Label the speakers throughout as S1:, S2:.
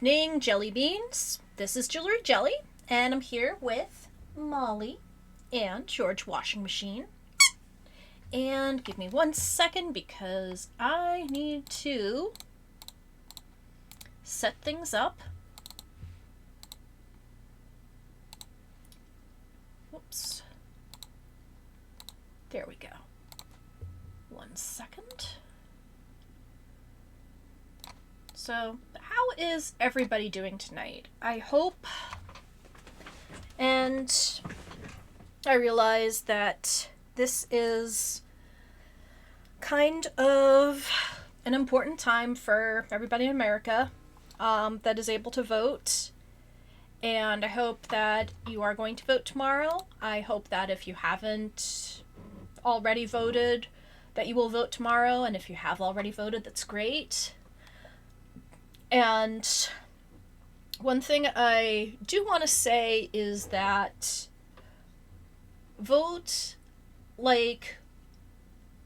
S1: evening, jelly beans. This is Jewelry Jelly, and I'm here with Molly and George Washing Machine. And give me 1 second because I need to set things up. Whoops. There we go. 1 second. So, how is everybody doing tonight? I hope, and I realize that this is kind of an important time for everybody in America that is able to vote, and I hope that you are going to vote tomorrow. I hope that if you haven't already voted, that you will vote tomorrow, and if you have already voted, that's great. And one thing I do want to say is that vote like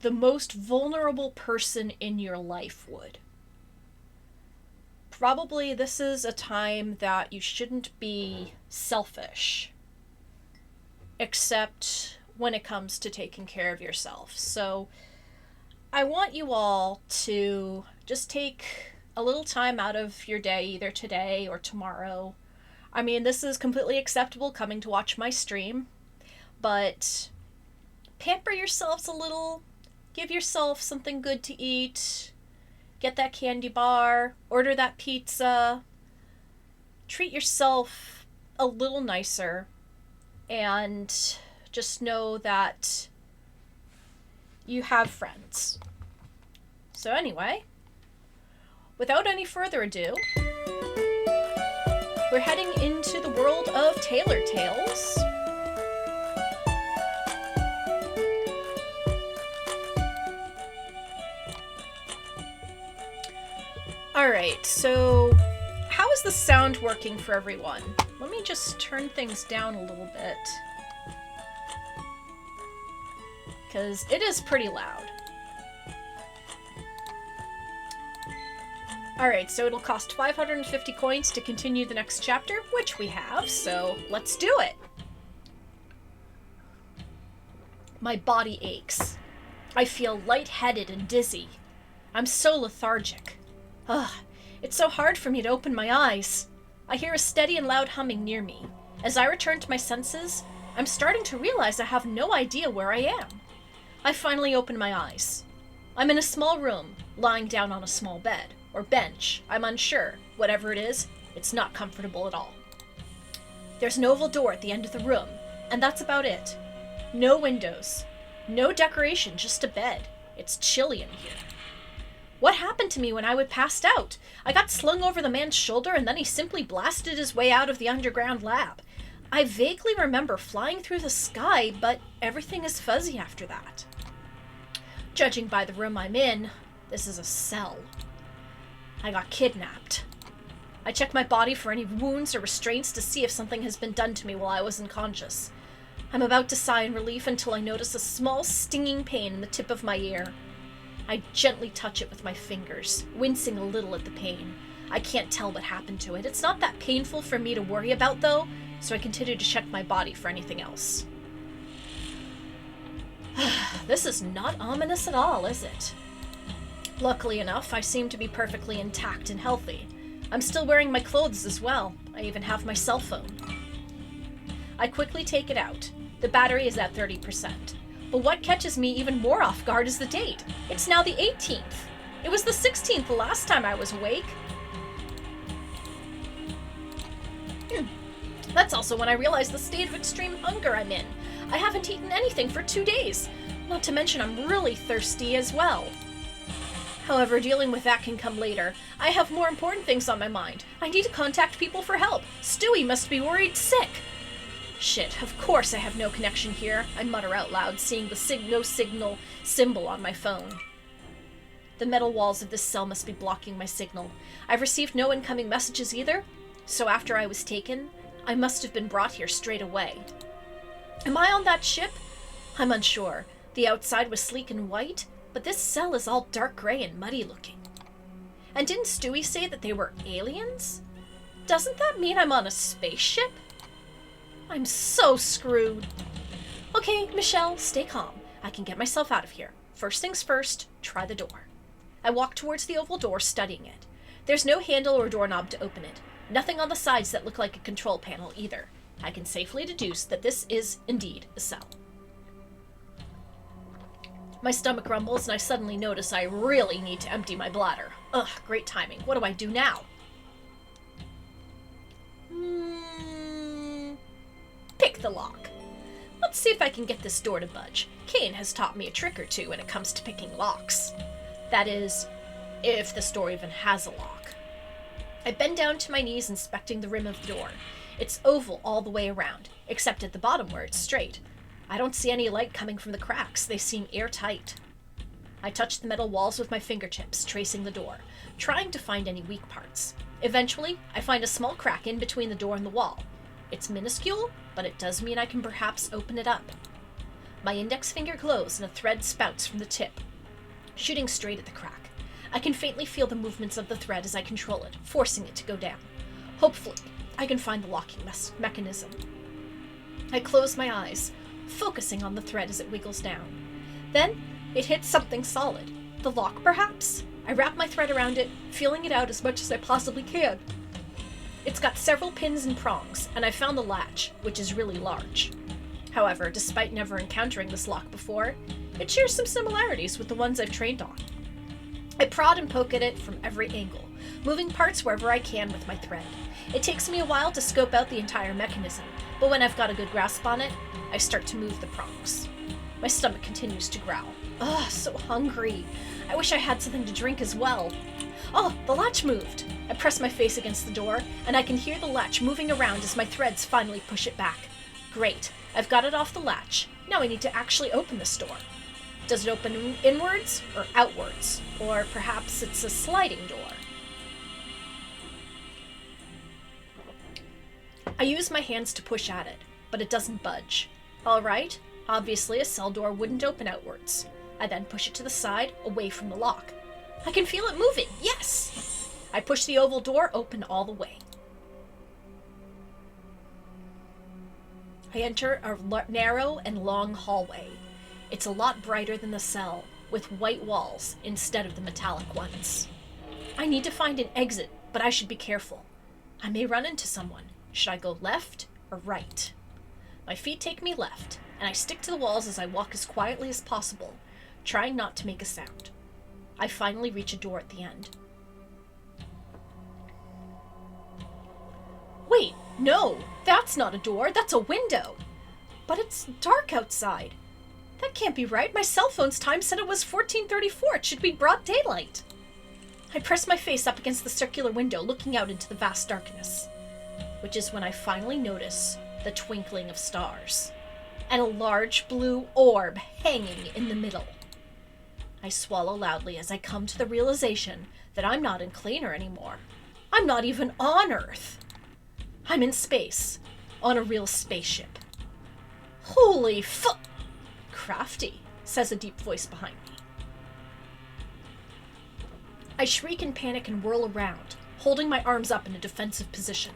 S1: the most vulnerable person in your life would. Probably this is a time that you shouldn't be selfish, except when it comes to taking care of yourself. So I want you all to just take a little time out of your day, either today or tomorrow. I mean, this is completely acceptable coming to watch my stream, but pamper yourselves a little, give yourself something good to eat, get that candy bar, order that pizza, treat yourself a little nicer, and just know that you have friends. So anyway, without any further ado, we're heading into the world of Tailor Tales. Alright, so how is the sound working for everyone? Let me just turn things down a little bit, because it is pretty loud. Alright, so it'll cost 550 coins to continue the next chapter, which we have, so let's do it! My body aches. I feel lightheaded and dizzy. I'm so lethargic. Ugh, it's so hard for me to open my eyes. I hear a steady and loud humming near me. As I return to my senses, I'm starting to realize I have no idea where I am. I finally open my eyes. I'm in a small room, lying down on a small bed. Or bench. I'm unsure. Whatever it is, it's not comfortable at all. There's an oval door at the end of the room, and that's about it. No windows. No decoration, just a bed. It's chilly in here. What happened to me when I passed out? I got slung over the man's shoulder, and then he simply blasted his way out of the underground lab. I vaguely remember flying through the sky, but everything is fuzzy after that. Judging by the room I'm in, this is a cell. I got kidnapped. I check my body for any wounds or restraints to see if something has been done to me while I was unconscious. I'm about to sigh in relief until I notice a small stinging pain in the tip of my ear. I gently touch it with my fingers, wincing a little at the pain. I can't tell what happened to it. It's not that painful for me to worry about, though, so I continue to check my body for anything else. This is not ominous at all, is it? Luckily enough, I seem to be perfectly intact and healthy. I'm still wearing my clothes as well. I even have my cell phone. I quickly take it out. The battery is at 30%. But what catches me even more off guard is the date. It's now the 18th. It was the 16th the last time I was awake. That's also when I realized the state of extreme hunger I'm in. I haven't eaten anything for 2 days. Not to mention I'm really thirsty as well. However, dealing with that can come later. I have more important things on my mind. I need to contact people for help. Stewie must be worried sick. Shit, of course I have no connection here, I mutter out loud, seeing the no signal symbol on my phone. The metal walls of this cell must be blocking my signal. I've received no incoming messages either, so after I was taken, I must have been brought here straight away. Am I on that ship? I'm unsure. The outside was sleek and white, but this cell is all dark gray and muddy looking. And didn't Stewie say that they were aliens? Doesn't that mean I'm on a spaceship? I'm so screwed. Okay, Michelle, stay calm. I can get myself out of here. First things first, try the door. I walk towards the oval door, studying it. There's no handle or doorknob to open it. Nothing on the sides that look like a control panel either. I can safely deduce that this is indeed a cell. My stomach rumbles and I suddenly notice I really need to empty my bladder. Ugh, great timing. What do I do now? Pick the lock. Let's see if I can get this door to budge. Kane has taught me a trick or two when it comes to picking locks. That is, if this door even has a lock. I bend down to my knees, inspecting the rim of the door. It's oval all the way around, except at the bottom where it's straight. I don't see any light coming from the cracks. They seem airtight. I touch the metal walls with my fingertips, tracing the door, trying to find any weak parts. Eventually, I find a small crack in between the door and the wall. It's minuscule, but it does mean I can perhaps open it up. My index finger glows and a thread spouts from the tip, shooting straight at the crack. I can faintly feel the movements of the thread as I control it, forcing it to go down. Hopefully, I can find the locking mechanism. I close my eyes, focusing on the thread as it wiggles down. Then, it hits something solid. The lock, perhaps? I wrap my thread around it, feeling it out as much as I possibly can. It's got several pins and prongs, and I found the latch, which is really large. However, despite never encountering this lock before, it shares some similarities with the ones I've trained on. I prod and poke at it from every angle, moving parts wherever I can with my thread. It takes me a while to scope out the entire mechanism, but when I've got a good grasp on it, I start to move the prongs. My stomach continues to growl. Ugh, so hungry. I wish I had something to drink as well. Oh, the latch moved. I press my face against the door, and I can hear the latch moving around as my threads finally push it back. Great. I've got it off the latch. Now I need to actually open this door. Does it open inwards or outwards? Or perhaps it's a sliding door? I use my hands to push at it, but it doesn't budge. All right, obviously a cell door wouldn't open outwards. I then push it to the side, away from the lock. I can feel it moving, yes! I push the oval door open all the way. I enter a narrow and long hallway. It's a lot brighter than the cell, with white walls instead of the metallic ones. I need to find an exit, but I should be careful. I may run into someone. Should I go left or right? My feet take me left, and I stick to the walls as I walk as quietly as possible, trying not to make a sound. I finally reach a door at the end. Wait, no, that's not a door, that's a window. But it's dark outside. That can't be right. My cell phone's time said it was 14:34. It should be broad daylight. I press my face up against the circular window, looking out into the vast darkness, which is when I finally notice the twinkling of stars and a large blue orb hanging in the middle. I swallow loudly as I come to the realization that I'm not in Cleaner anymore. I'm not even on Earth. I'm in space, on a real spaceship. Holy fu- Crafty, says a deep voice behind me. I shriek in panic and whirl around, holding my arms up in a defensive position.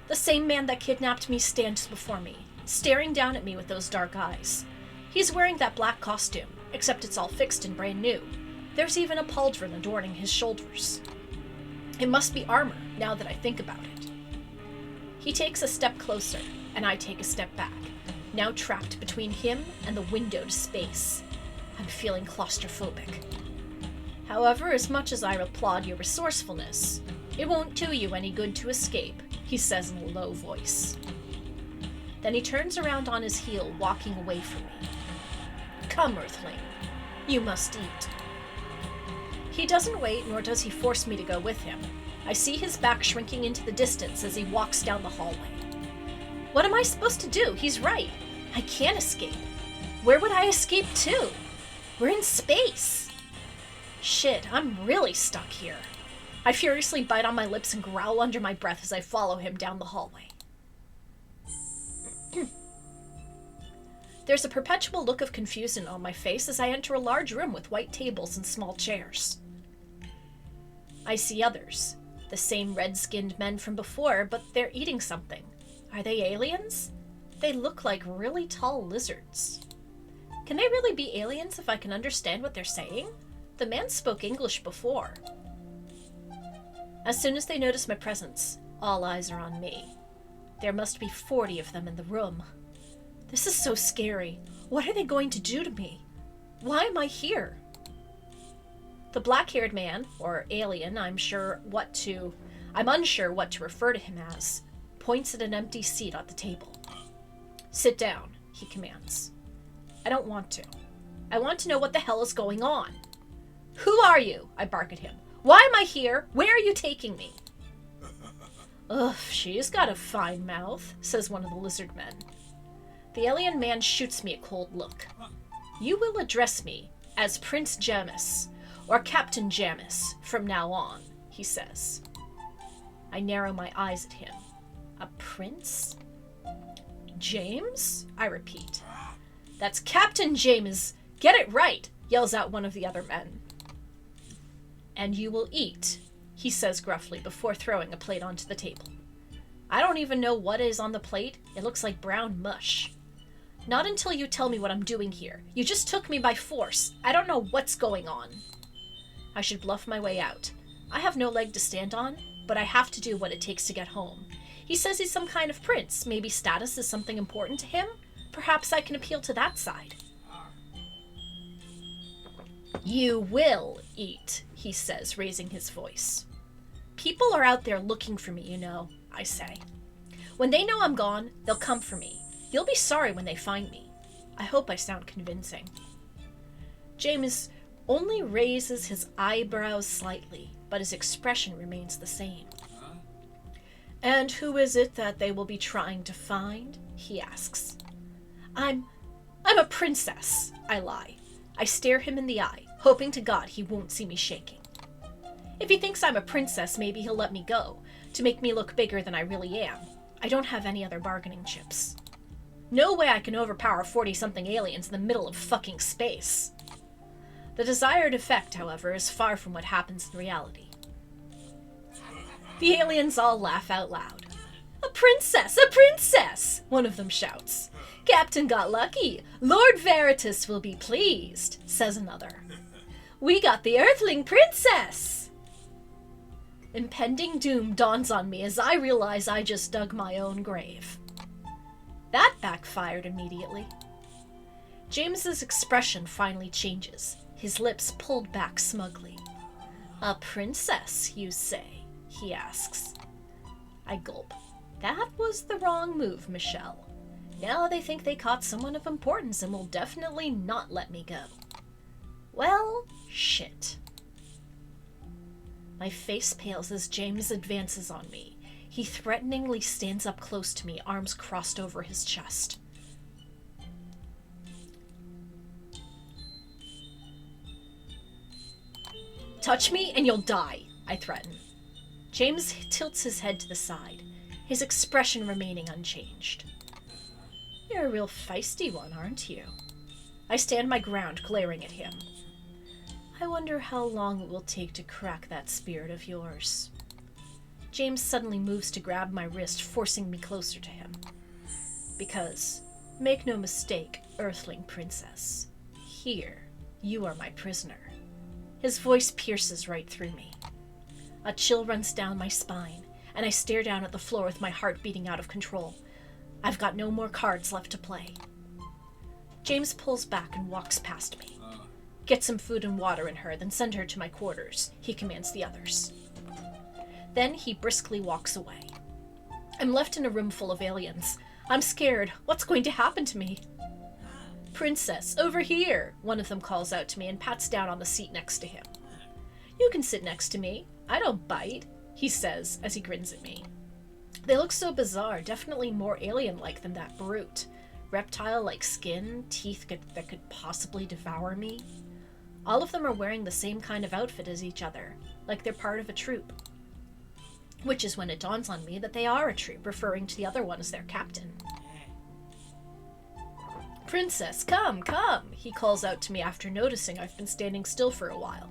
S1: The same man that kidnapped me stands before me, staring down at me with those dark eyes. He's wearing that black costume, except it's all fixed and brand new. There's even a pauldron adorning his shoulders. It must be armor, now that I think about it. He takes a step closer, and I take a step back, now trapped between him and the window to space. I'm feeling claustrophobic. However, as much as I applaud your resourcefulness, it won't do you any good to escape, he says in a low voice. Then he turns around on his heel, walking away from me. Come, Earthling, you must eat. He doesn't wait, nor does he force me to go with him. I see his back shrinking into the distance as he walks down the hallway. What am I supposed to do? He's right. I can't escape. Where would I escape to? We're in space. Shit, I'm really stuck here. I furiously bite on my lips and growl under my breath as I follow him down the hallway. There's a perpetual look of confusion on my face as I enter a large room with white tables and small chairs. I see others. The same red-skinned men from before, but they're eating something. Are they aliens? They look like really tall lizards. Can they really be aliens if I can understand what they're saying? The man spoke English before. As soon as they notice my presence, all eyes are on me. There must be 40 of them in the room. This is so scary. What are they going to do to me? Why am I here? The black-haired man, or alien, I'm unsure what to refer to him as, points at an empty seat at the table. Sit down, he commands. I don't want to. I want to know what the hell is going on. Who are you? I bark at him. Why am I here? Where are you taking me? Ugh, she's got a fine mouth, says one of the lizard men. The alien man shoots me a cold look. You will address me as Prince Jamis, or Captain Jamis, from now on, he says. I narrow my eyes at him. A prince? James? I repeat. That's Captain James. Get it right, yells out one of the other men. And you will eat, he says gruffly before throwing a plate onto the table. I don't even know what is on the plate. It looks like brown mush. Not until you tell me what I'm doing here. You just took me by force. I don't know what's going on. I should bluff my way out. I have no leg to stand on, but I have to do what it takes to get home. He says he's some kind of prince. Maybe status is something important to him? Perhaps I can appeal to that side. You will eat, he says, raising his voice. People are out there looking for me, you know, I say. When they know I'm gone, they'll come for me. You'll be sorry when they find me. I hope I sound convincing. James only raises his eyebrows slightly, but his expression remains the same. And who is it that they will be trying to find? He asks. I'm a princess, I lie. I stare him in the eye, hoping to God he won't see me shaking. If he thinks I'm a princess, maybe he'll let me go, to make me look bigger than I really am. I don't have any other bargaining chips. No way I can overpower 40-something aliens in the middle of fucking space. The desired effect, however, is far from what happens in reality. The aliens all laugh out loud. A princess! A princess! One of them shouts. Captain got lucky. Lord Veritas will be pleased, says another. We got the Earthling princess! Impending doom dawns on me as I realize I just dug my own grave. That backfired immediately. James's expression finally changes, his lips pulled back smugly. A princess, you say? He asks. I gulp. That was the wrong move, Michelle. Now they think they caught someone of importance and will definitely not let me go. Well, shit. My face pales as James advances on me. He threateningly stands up close to me, arms crossed over his chest. Touch me and you'll die, I threaten. James tilts his head to the side, his expression remaining unchanged. You're a real feisty one, aren't you? I stand my ground, glaring at him. I wonder how long it will take to crack that spirit of yours. James suddenly moves to grab my wrist, forcing me closer to him. Because, make no mistake, Earthling Princess, here, you are my prisoner. His voice pierces right through me. A chill runs down my spine, and I stare down at the floor with my heart beating out of control. I've got no more cards left to play. James pulls back and walks past me. Get some food and water in her, then send her to my quarters, he commands the others. Then he briskly walks away. I'm left in a room full of aliens. I'm scared. What's going to happen to me? Princess, over here, one of them calls out to me and pats down on the seat next to him. You can sit next to me. I don't bite, he says as he grins at me. They look so bizarre, definitely more alien-like than that brute. Reptile-like skin, teeth that could possibly devour me. All of them are wearing the same kind of outfit as each other, like they're part of a troop. Which is when it dawns on me that they are a troop, referring to the other one as their captain. Princess, come, come, he calls out to me after noticing I've been standing still for a while.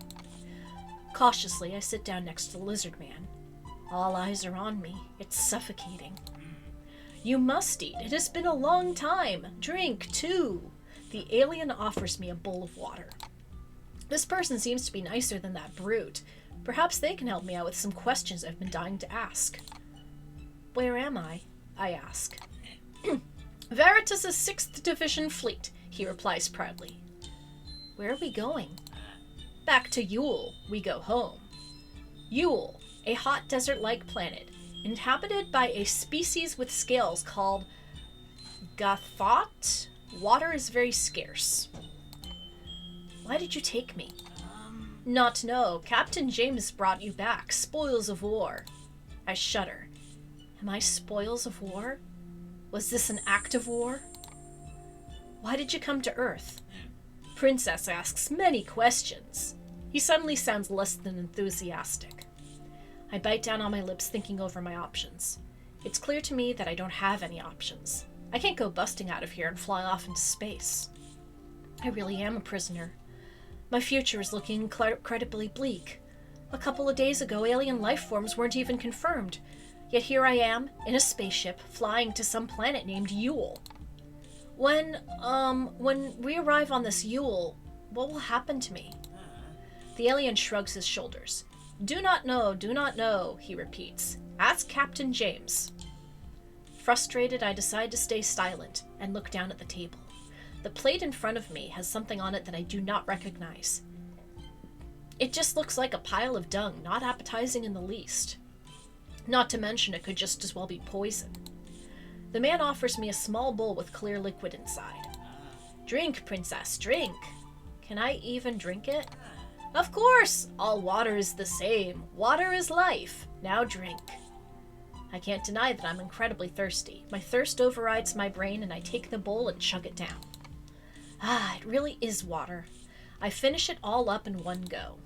S1: Cautiously, I sit down next to the lizard man. All eyes are on me. It's suffocating. You must eat. It has been a long time. Drink, too. The alien offers me a bowl of water. This person seems to be nicer than that brute. Perhaps they can help me out with some questions I've been dying to ask. Where am I ask. Veritas' 6th Division Fleet, he replies proudly. Where are we going? Back to Yule. We go home. Yule, a hot desert-like planet, inhabited by a species with scales called Gathot. Water is very scarce. Why did you take me? Not to know. Captain James brought you back. Spoils of war. I shudder. Am I spoils of war? Was this an act of war? Why did you come to Earth? Princess asks many questions. He suddenly sounds less than enthusiastic. I bite down on my lips, thinking over my options. It's clear to me that I don't have any options. I can't go busting out of here and fly off into space. I really am a prisoner. My future is looking incredibly bleak. A couple of days ago, alien life forms weren't even confirmed. Yet here I am, in a spaceship, flying to some planet named Yule. When we arrive on this Yule, what will happen to me? The alien shrugs his shoulders. Do not know, he repeats. Ask Captain James. Frustrated, I decide to stay silent and look down at the table. The plate in front of me has something on it that I do not recognize. It just looks like a pile of dung, not appetizing in the least. Not to mention it could just as well be poison. The man offers me a small bowl with clear liquid inside. Drink, princess, drink. Can I even drink it? Of course! All water is the same. Water is life. Now drink. I can't deny that I'm incredibly thirsty. My thirst overrides my brain and I take the bowl and chug it down. It really is water. I finish it all up in one go.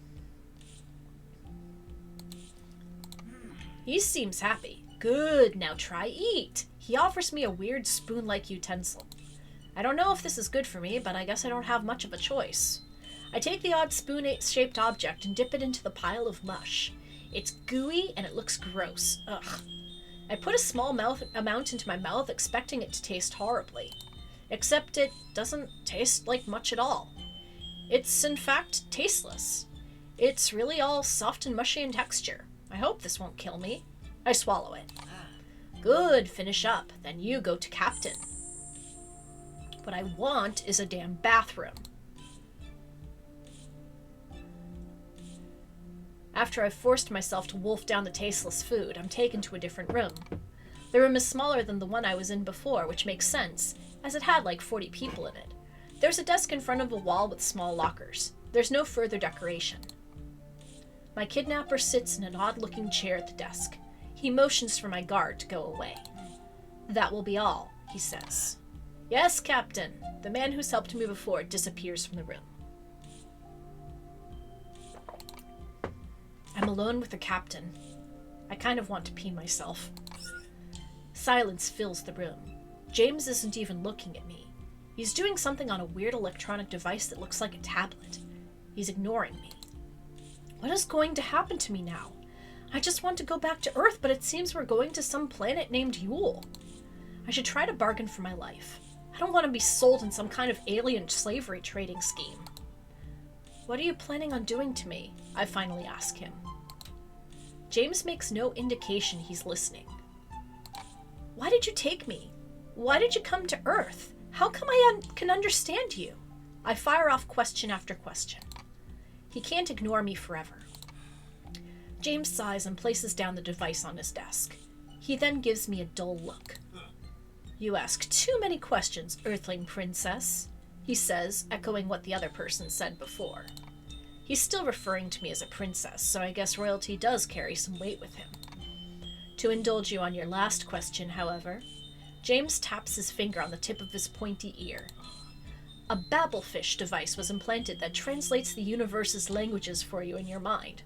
S1: He seems happy. Good, now try eat. He offers me a weird spoon-like utensil. I don't know if this is good for me, but I guess I don't have much of a choice. I take the odd spoon-shaped object and dip it into the pile of mush. It's gooey and it looks gross. Ugh. I put a small amount into my mouth, expecting it to taste horribly. Except it doesn't taste like much at all. It's, in fact, tasteless. It's really all soft and mushy in texture. I hope this won't kill me. I swallow it. Good, finish up. Then you go to Captain. What I want is a damn bathroom. After I've forced myself to wolf down the tasteless food, I'm taken to a different room. The room is smaller than the one I was in before, which makes sense, as it had like 40 people in it. There's a desk in front of a wall with small lockers. There's no further decoration. My kidnapper sits in an odd-looking chair at the desk. He motions for my guard to go away. That will be all, he says. Yes, Captain. The man who's helped me before disappears from the room. I'm alone with the captain. I kind of want to pee myself. Silence fills the room. James isn't even looking at me. He's doing something on a weird electronic device that looks like a tablet. He's ignoring me. What is going to happen to me now? I just want to go back to Earth, but it seems we're going to some planet named Yule. I should try to bargain for my life. I don't want to be sold in some kind of alien slavery trading scheme. What are you planning on doing to me? I finally ask him. James makes no indication he's listening. Why did you take me? Why did you come to Earth? How come I can understand you? I fire off question after question. He can't ignore me forever. James sighs and places down the device on his desk. He then gives me a dull look. You ask too many questions, Earthling Princess, he says, echoing what the other person said before. He's still referring to me as a princess, so I guess royalty does carry some weight with him. To indulge you on your last question, however, James taps his finger on the tip of his pointy ear. A babblefish device was implanted that translates the universe's languages for you in your mind.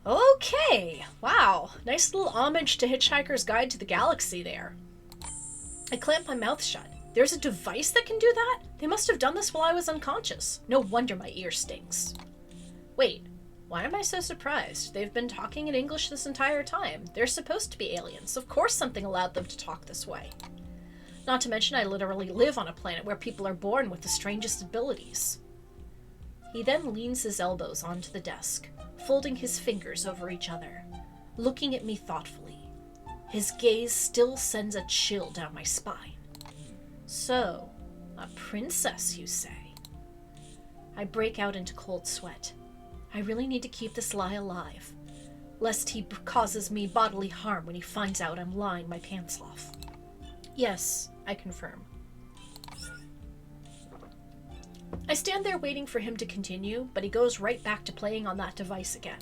S1: Okay, wow, nice little homage to Hitchhiker's Guide to the Galaxy there. I clamp my mouth shut. There's a device that can do that? They must have done this while I was unconscious. No wonder my ear stings. Wait, Why am I so surprised? They've been talking in English this entire time. They're supposed to be aliens. Of course something allowed them to talk this way. Not to mention I literally live on a planet where people are born with the strangest abilities. He then leans his elbows onto the desk, folding his fingers over each other, looking at me thoughtfully. His gaze still sends a chill down my spine. So, a princess, you say? I break out into cold sweat. I really need to keep this lie alive, lest he causes me bodily harm when he finds out I'm lying my pants off. Yes, I confirm. I stand there waiting for him to continue, but he goes right back to playing on that device again.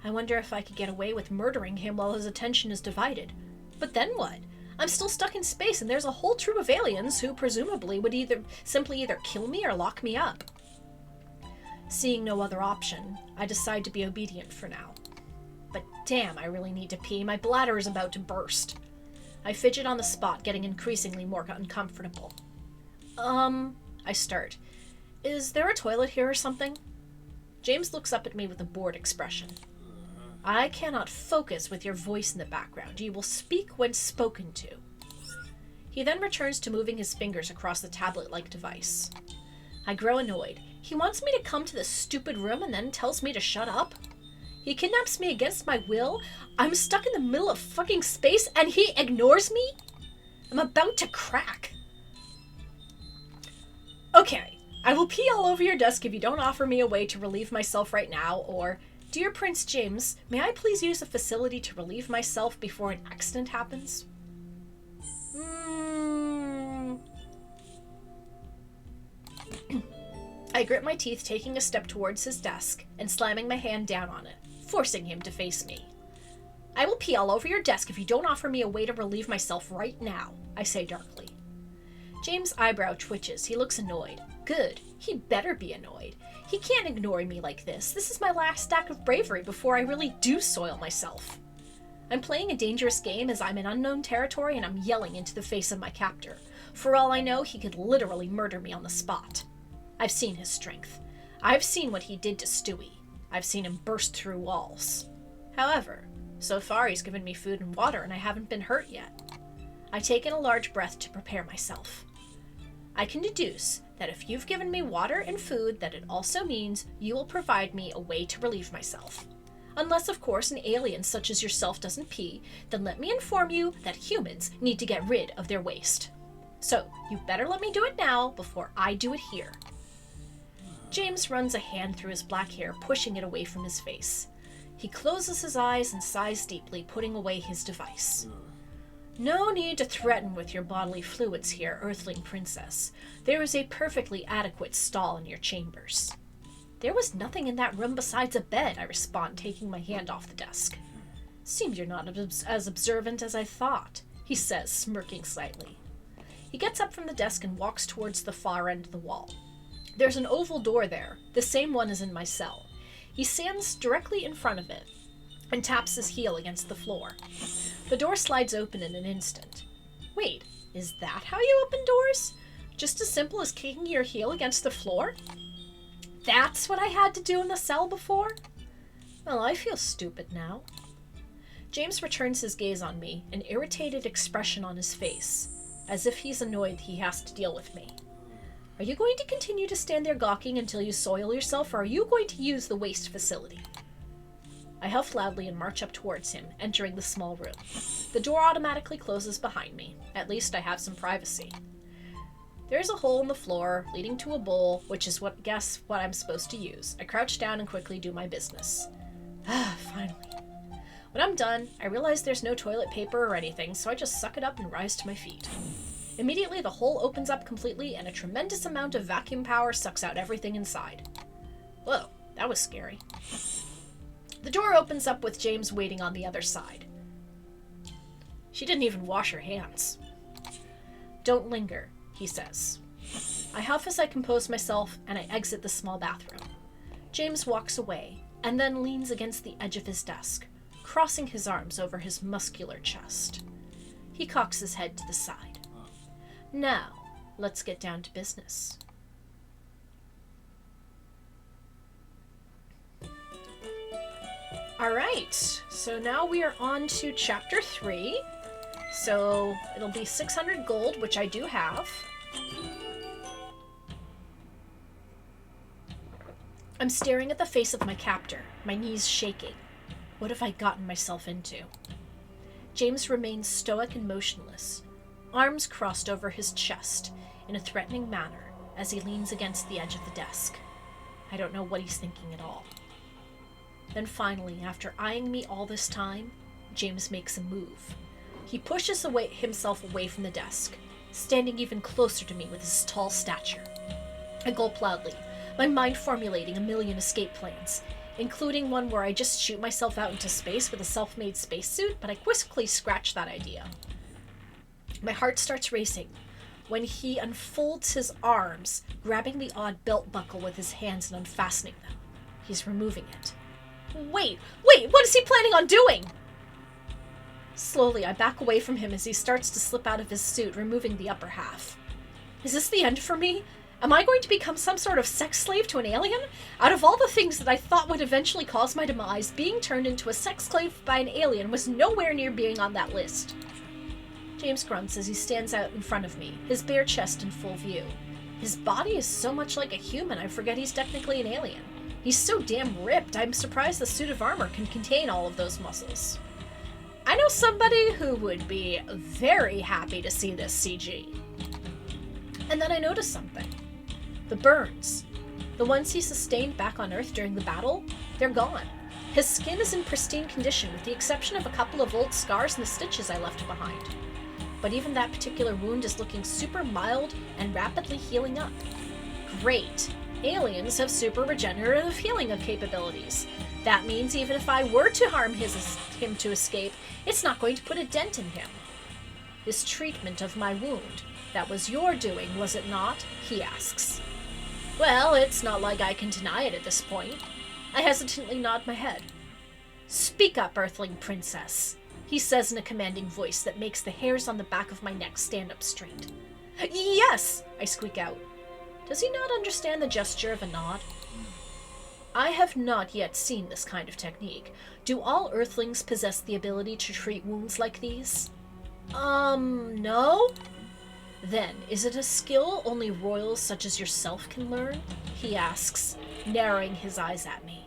S1: I wonder if I could get away with murdering him while his attention is divided. But then what? I'm still stuck in space, and there's a whole troop of aliens who presumably would simply kill me or lock me up. Seeing no other option, I decide to be obedient for now. But damn, I really need to pee. My bladder is about to burst. I fidget on the spot, getting increasingly more uncomfortable. I start. Is there a toilet here or something? James looks up at me with a bored expression. I cannot focus with your voice in the background. You will speak when spoken to. He then returns to moving his fingers across the tablet-like device. I grow annoyed. He wants me to come to this stupid room and then tells me to shut up? He kidnaps me against my will? I'm stuck in the middle of fucking space and he ignores me? I'm about to crack. Okay, I will pee all over your desk if you don't offer me a way to relieve myself right now, or, Dear Prince James, may I please use a facility to relieve myself before an accident happens? I grit my teeth, taking a step towards his desk and slamming my hand down on it, forcing him to face me. I will pee all over your desk if you don't offer me a way to relieve myself right now, I say darkly. James' eyebrow twitches. He looks annoyed. Good. He better be annoyed. He can't ignore me like this. This is my last act of bravery before I really do soil myself. I'm playing a dangerous game as I'm in unknown territory and I'm yelling into the face of my captor. For all I know, he could literally murder me on the spot. I've seen his strength. I've seen what he did to Stewie. I've seen him burst through walls. However, so far he's given me food and water and I haven't been hurt yet. I take in a large breath to prepare myself. I can deduce that if you've given me water and food, that it also means you will provide me a way to relieve myself. Unless, of course, an alien such as yourself doesn't pee, then let me inform you that humans need to get rid of their waste. So, you better let me do it now before I do it here. James runs a hand through his black hair, pushing it away from his face. He closes his eyes and sighs deeply, putting away his device. No need to threaten with your bodily fluids here, Earthling Princess. There is a perfectly adequate stall in your chambers. There was nothing in that room besides a bed, I respond, taking my hand off the desk. Seems you're not as observant as I thought, he says, smirking slightly. He gets up from the desk and walks towards the far end of the wall. There's an oval door there, the same one as in my cell. He stands directly in front of it and taps his heel against the floor. The door slides open in an instant. Wait, is that how you open doors? Just as simple as kicking your heel against the floor? That's what I had to do in the cell before? Well, I feel stupid now. James returns his gaze on me, an irritated expression on his face, as if he's annoyed he has to deal with me. Are you going to continue to stand there gawking until you soil yourself, or are you going to use the waste facility? I huff loudly and march up towards him, entering the small room. The door automatically closes behind me. At least I have some privacy. There's a hole in the floor, leading to a bowl, which is what I'm supposed to use. I crouch down and quickly do my business. Finally. When I'm done, I realize there's no toilet paper or anything, so I just suck it up and rise to my feet. Immediately, the hole opens up completely, and a tremendous amount of vacuum power sucks out everything inside. Whoa, that was scary. The door opens up with James waiting on the other side. She didn't even wash her hands. Don't linger, he says. I huff as I compose myself, and I exit the small bathroom. James walks away, and then leans against the edge of his desk, crossing his arms over his muscular chest. He cocks his head to the side. Now, let's get down to business. Alright, so now we are on to chapter 3. So it'll be 600 gold, which I do have. I'm staring at the face of my captor, my knees shaking. What have I gotten myself into? James remains stoic and motionless, arms crossed over his chest in a threatening manner as he leans against the edge of the desk. I don't know what he's thinking at all. Then finally, after eyeing me all this time, James makes a move. He pushes himself away from the desk, standing even closer to me with his tall stature. I gulp loudly, my mind formulating a million escape plans, including one where I just shoot myself out into space with a self-made spacesuit, but I quickly scratch that idea. My heart starts racing when he unfolds his arms, grabbing the odd belt buckle with his hands and unfastening them. He's removing it. Wait, what is he planning on doing? Slowly, I back away from him as he starts to slip out of his suit, removing the upper half. Is this the end for me? Am I going to become some sort of sex slave to an alien? Out of all the things that I thought would eventually cause my demise, being turned into a sex slave by an alien was nowhere near being on that list. James grunts as he stands out in front of me, his bare chest in full view. His body is so much like a human, I forget he's technically an alien. He's so damn ripped, I'm surprised the suit of armor can contain all of those muscles. I know somebody who would be very happy to see this CG. And then I notice something. The burns. The ones he sustained back on Earth during the battle, they're gone. His skin is in pristine condition with the exception of a couple of old scars and the stitches I left behind. But even that particular wound is looking super mild and rapidly healing up. Great. Aliens have super regenerative healing capabilities. That means even if I were to harm him to escape, it's not going to put a dent in him. This treatment of my wound, that was your doing, was it not? He asks. Well, it's not like I can deny it at this point. I hesitantly nod my head. Speak up, Earthling Princess, he says in a commanding voice that makes the hairs on the back of my neck stand up straight. Yes, I squeak out. Does he not understand the gesture of a nod? I have not yet seen this kind of technique. Do all Earthlings possess the ability to treat wounds like these? No? Then, is it a skill only royals such as yourself can learn? He asks, narrowing his eyes at me.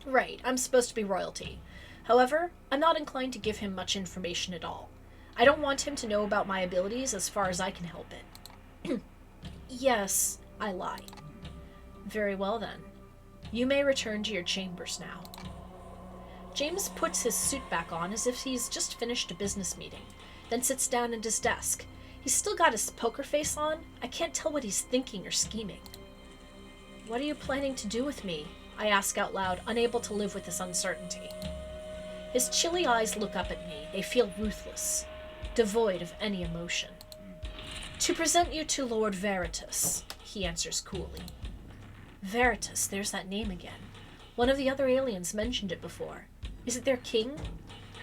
S1: Right, I'm supposed to be royalty. However, I'm not inclined to give him much information at all. I don't want him to know about my abilities as far as I can help it. Yes, I lie. Very well then. You may return to your chambers now. James puts his suit back on as if he's just finished a business meeting, then sits down at his desk. He's still got his poker face on. I can't tell what he's thinking or scheming. What are you planning to do with me? I ask out loud, unable to live with this uncertainty. His chilly eyes look up at me. They feel ruthless, devoid of any emotion. To present you to Lord Veritas, he answers coolly. Veritas, there's that name again. One of the other aliens mentioned it before. Is it their king?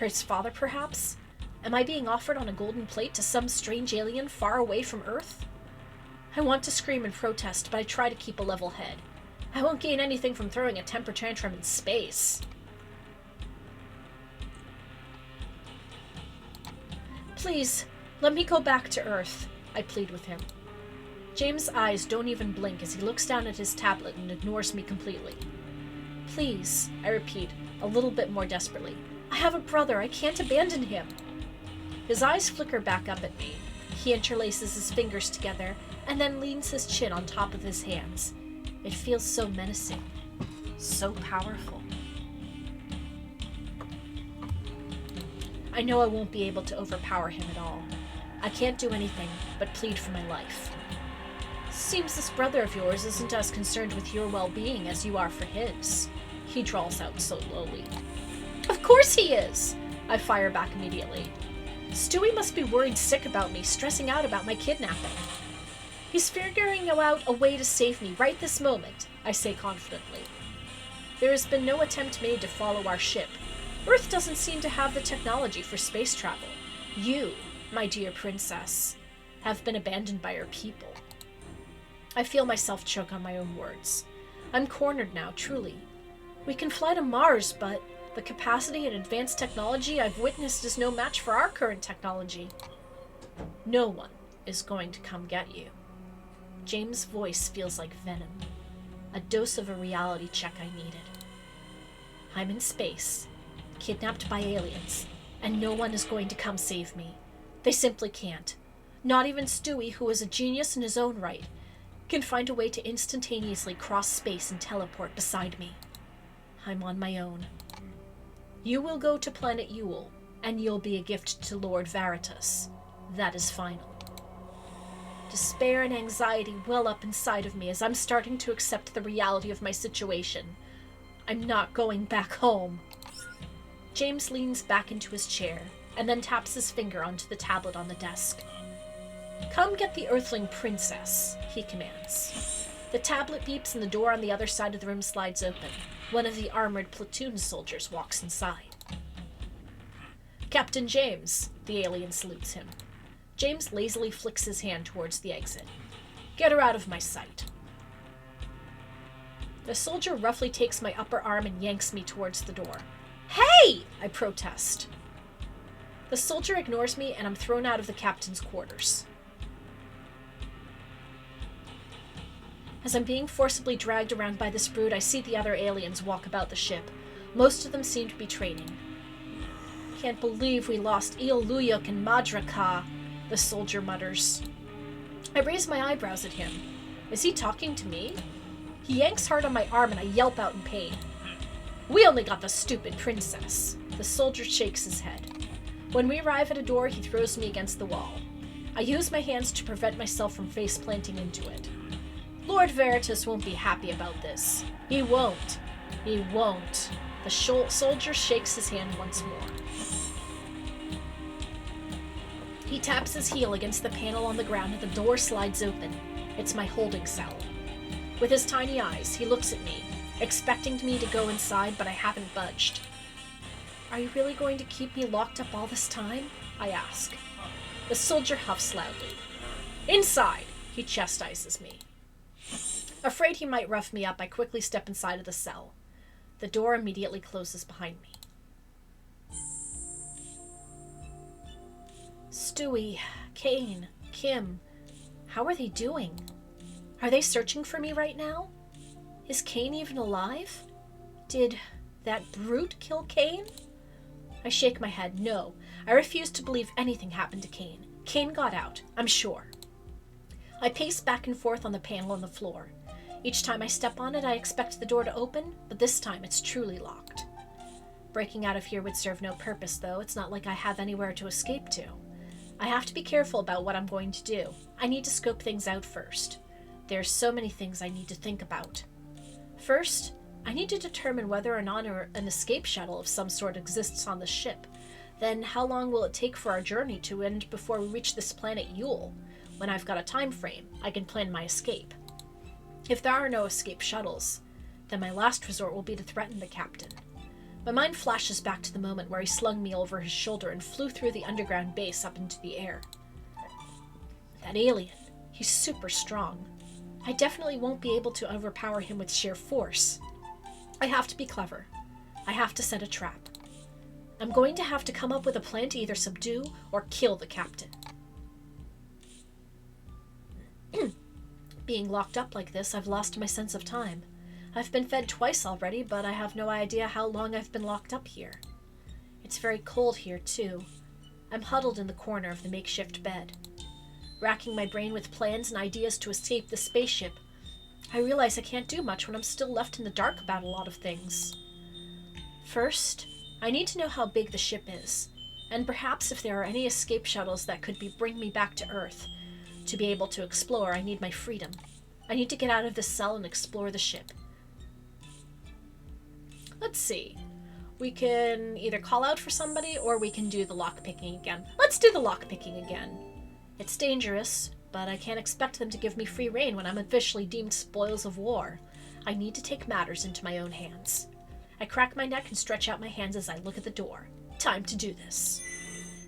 S1: Or his father, perhaps? Am I being offered on a golden plate to some strange alien far away from Earth? I want to scream and protest, but I try to keep a level head. I won't gain anything from throwing a temper tantrum in space. Please, let me go back to Earth, I plead with him. James' eyes don't even blink as he looks down at his tablet and ignores me completely. Please, I repeat, a little bit more desperately. I have a brother, I can't abandon him. His eyes flicker back up at me. He interlaces his fingers together and then leans his chin on top of his hands. It feels so menacing, so powerful. I know I won't be able to overpower him at all. I can't do anything but plead for my life. Seems this brother of yours isn't as concerned with your well-being as you are for his, he drawls out so lowly. Of course he is, I fire back immediately. Stewie must be worried sick about me, stressing out about my kidnapping. He's figuring out a way to save me right this moment, I say confidently. There has been no attempt made to follow our ship. Earth doesn't seem to have the technology for space travel. You, my dear princess, have been abandoned by our people. I feel myself choke on my own words. I'm cornered now, truly. We can fly to Mars, but The capacity and advanced technology I've witnessed is no match for our current technology. No one is going to come get you. James' voice feels like venom. A dose of a reality check I needed. I'm in space, kidnapped by aliens, and no one is going to come save me. They simply can't. Not even Stewie, who is a genius in his own right, can find a way to instantaneously cross space and teleport beside me. I'm on my own. You will go to planet Yule, and you'll be a gift to Lord Veritas. That is final. Despair and anxiety well up inside of me as I'm starting to accept the reality of my situation. I'm not going back home. James leans back into his chair, and then taps his finger onto the tablet on the desk. Come get the Earthling Princess, he commands. The tablet beeps and the door on the other side of the room slides open. One of the armored platoon soldiers walks inside. Captain James, the alien salutes him. James lazily flicks his hand towards the exit. Get her out of my sight. The soldier roughly takes my upper arm and yanks me towards the door. Hey! I protest. The soldier ignores me and I'm thrown out of the captain's quarters. As I'm being forcibly dragged around by this brood, I see the other aliens walk about the ship. Most of them seem to be training. Can't believe we lost Ioluyuk and Madraka, the soldier mutters. I raise my eyebrows at him. Is he talking to me? He yanks hard on my arm and I yelp out in pain. We only got the stupid princess. The soldier shakes his head. When we arrive at a door, he throws me against the wall. I use my hands to prevent myself from face planting into it. Lord Veritas won't be happy about this. He won't. He won't. The soldier shakes his hand once more. He taps his heel against the panel on the ground and the door slides open. It's my holding cell. With his tiny eyes, he looks at me, expecting me to go inside, but I haven't budged. Are you really going to keep me locked up all this time? I ask. The soldier huffs loudly. Inside, he chastises me. Afraid he might rough me up, I quickly step inside of the cell. The door immediately closes behind me. Stewie, Kane, Kim, how are they doing? Are they searching for me right now? Is Kane even alive? Did that brute kill Kane? I shake my head. No, I refuse to believe anything happened to Kane. Kane got out, I'm sure. I pace back and forth on the panel on the floor. Each time I step on it, I expect the door to open, but this time it's truly locked. Breaking out of here would serve no purpose, though. It's not like I have anywhere to escape to. I have to be careful about what I'm going to do. I need to scope things out first. There's so many things I need to think about. First, I need to determine whether or not an escape shuttle of some sort exists on the ship. Then, how long will it take for our journey to end before we reach this planet Yule? When I've got a time frame, I can plan my escape. If there are no escape shuttles, then my last resort will be to threaten the captain. My mind flashes back to the moment where he slung me over his shoulder and flew through the underground base up into the air. That alien, he's super strong. I definitely won't be able to overpower him with sheer force. I have to be clever. I have to set a trap. I'm going to have to come up with a plan to either subdue or kill the captain. Being locked up like this, I've lost my sense of time. I've been fed twice already, but I have no idea how long I've been locked up here. It's very cold here, too. I'm huddled in the corner of the makeshift bed. Racking my brain with plans and ideas to escape the spaceship, I realize I can't do much when I'm still left in the dark about a lot of things. First, I need to know how big the ship is, and perhaps if there are any escape shuttles that could bring me back to Earth. To be able to explore, I need my freedom. I need to get out of this cell and explore the ship. Let's see. We can either call out for somebody or we can do the lockpicking again. Let's do the lockpicking again. It's dangerous, but I can't expect them to give me free rein when I'm officially deemed spoils of war. I need to take matters into my own hands. I crack my neck and stretch out my hands as I look at the door. Time to do this.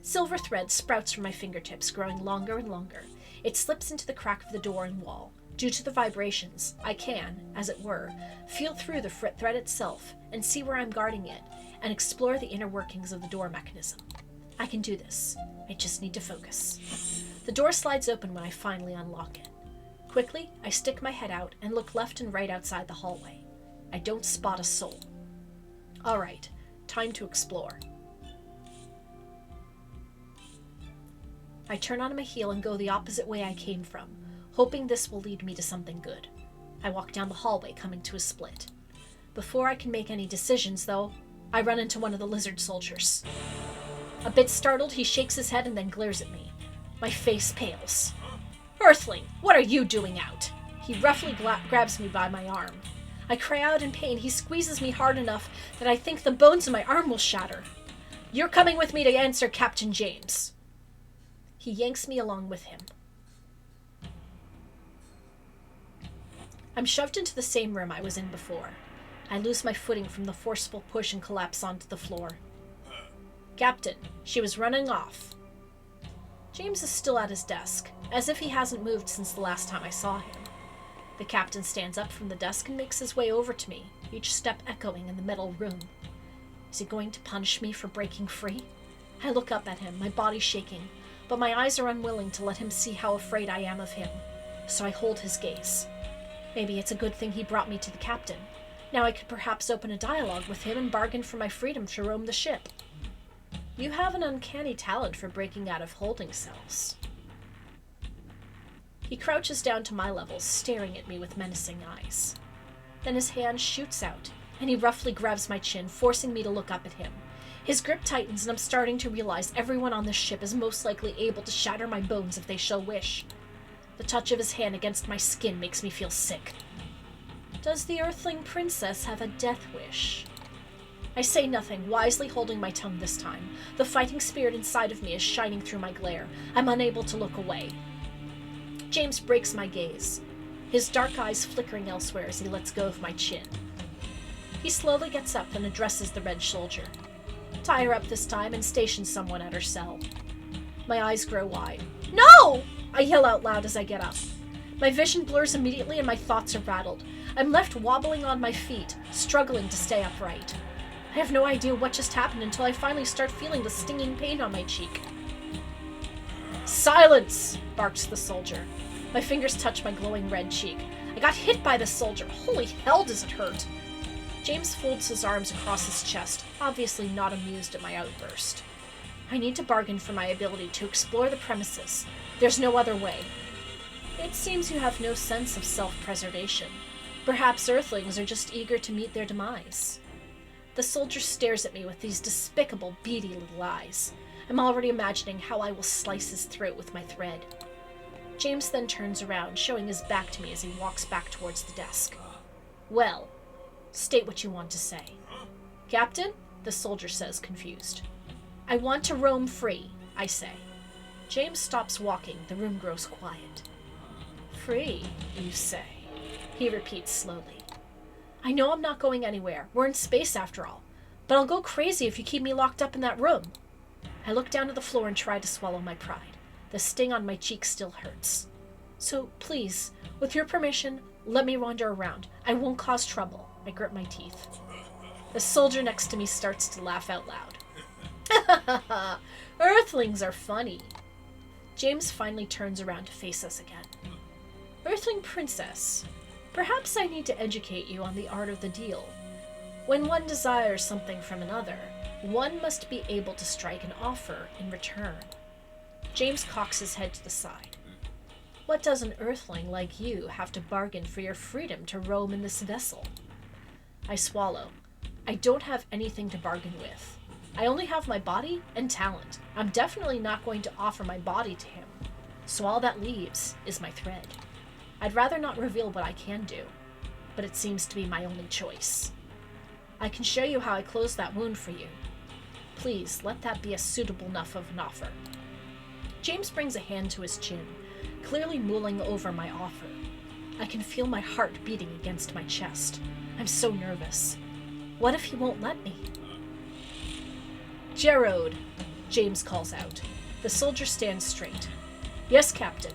S1: Silver thread sprouts from my fingertips, growing longer and longer. It slips into the crack of the door and wall. Due to the vibrations, I can, as it were, feel through the thread itself and see where I'm guarding it, and explore the inner workings of the door mechanism. I can do this. I just need to focus. The door slides open when I finally unlock it. Quickly, I stick my head out and look left and right outside the hallway. I don't spot a soul. All right, time to explore. I turn on my heel and go the opposite way I came from, hoping this will lead me to something good. I walk down the hallway, coming to a split. Before I can make any decisions, though, I run into one of the lizard soldiers. A bit startled, he shakes his head and then glares at me. My face pales. "Earthling, what are you doing out?" He roughly grabs me by my arm. I cry out in pain. He squeezes me hard enough that I think the bones in my arm will shatter. "You're coming with me to answer Captain James." He yanks me along with him. I'm shoved into the same room I was in before. I lose my footing from the forceful push and collapse onto the floor. "Captain, she was running off." James is still at his desk, as if he hasn't moved since the last time I saw him. The captain stands up from the desk and makes his way over to me, each step echoing in the metal room. Is he going to punish me for breaking free? I look up at him, my body shaking, but my eyes are unwilling to let him see how afraid I am of him, so I hold his gaze. Maybe it's a good thing he brought me to the captain. Now I could perhaps open a dialogue with him and bargain for my freedom to roam the ship. "You have an uncanny talent for breaking out of holding cells." He crouches down to my level, staring at me with menacing eyes. Then his hand shoots out, and he roughly grabs my chin, forcing me to look up at him. His grip tightens, and I'm starting to realize everyone on this ship is most likely able to shatter my bones if they so wish. The touch of his hand against my skin makes me feel sick. "Does the Earthling princess have a death wish?" I say nothing, wisely holding my tongue this time. The fighting spirit inside of me is shining through my glare. I'm unable to look away. James breaks my gaze, his dark eyes flickering elsewhere as he lets go of my chin. He slowly gets up and addresses the red soldier. "Tie her up this time and station someone at her cell." My eyes grow wide. "No!" I yell out loud as I get up. My vision blurs immediately and my thoughts are rattled. I'm left wobbling on my feet, struggling to stay upright. I have no idea what just happened until I finally start feeling the stinging pain on my cheek. "Silence!" barks the soldier. My fingers touch my glowing red cheek. I got hit by the soldier. Holy hell, does it hurt! James folds his arms across his chest, obviously not amused at my outburst. I need to bargain for my ability to explore the premises. There's no other way. "It seems you have no sense of self-preservation. Perhaps Earthlings are just eager to meet their demise." The soldier stares at me with these despicable, beady little eyes. I'm already imagining how I will slice his throat with my thread. James then turns around, showing his back to me as he walks back towards the desk. "Well, state what you want to say." "Captain?" the soldier says, confused. "I want to roam free," I say. James stops walking. The room grows quiet. "Free, you say?" he repeats slowly. "I know I'm not going anywhere. We're in space after all. But I'll go crazy if you keep me locked up in that room." I look down at the floor and try to swallow my pride. The sting on my cheek still hurts. "So, please, with your permission, let me wander around. I won't cause trouble." I grip my teeth. The soldier next to me starts to laugh out loud. "Ha ha ha! Earthlings are funny." James finally turns around to face us again. "Earthling princess, perhaps I need to educate you on the art of the deal. When one desires something from another, one must be able to strike an offer in return." James cocks his head to the side. "What does an Earthling like you have to bargain for your freedom to roam in this vessel?" I swallow. I don't have anything to bargain with. I only have my body and talent. I'm definitely not going to offer my body to him. So all that leaves is my thread. I'd rather not reveal what I can do, but it seems to be my only choice. I can show you how I close that wound for you. Please, let that be a suitable enough of an offer." James brings a hand to his chin, clearly mulling over my offer. I can feel my heart beating against my chest. I'm so nervous. What if he won't let me? "Gerard," James calls out. The soldier stands straight. "Yes, Captain."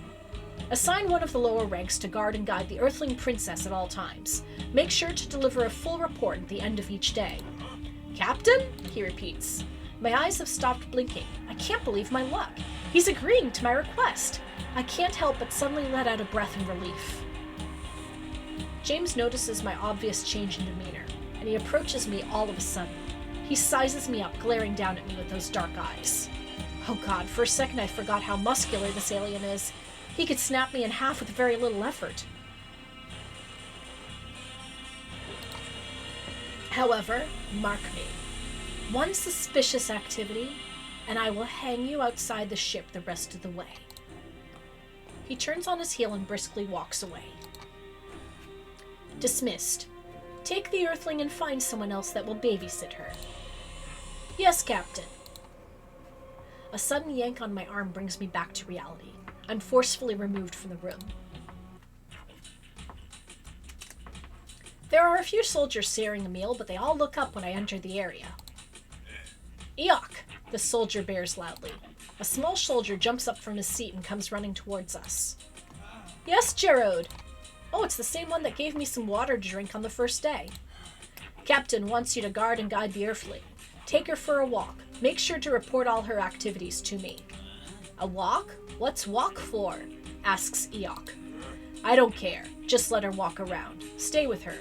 S1: Assign one of the lower ranks to guard and guide the Earthling princess at all times. Make sure to deliver a full report at the end of each day. Captain? He repeats. My eyes have stopped blinking. I can't believe my luck. He's agreeing to my request. I can't help but suddenly let out a breath in relief. James notices my obvious change in demeanor, and he approaches me all of a sudden. He sizes me up, glaring down at me with those dark eyes. Oh God, for a second I forgot how muscular this alien is. He could snap me in half with very little effort. However, mark me. One suspicious activity, and I will hang you outside the ship the rest of the way. He turns on his heel and briskly walks away. Dismissed. Take the Earthling and find someone else that will babysit her. Yes, Captain. A sudden yank on my arm brings me back to reality. I'm forcefully removed from the room. There are a few soldiers sharing a meal, but they all look up when I enter the area. Eok! The soldier bears loudly. A small soldier jumps up from his seat and comes running towards us. Yes, Gerard. Oh, it's the same one that gave me some water to drink on the first day. Captain wants you to guard and guide the Earthling. Take her for a walk. Make sure to report all her activities to me. A walk? What's walk for? Asks Eok. I don't care. Just let her walk around. Stay with her.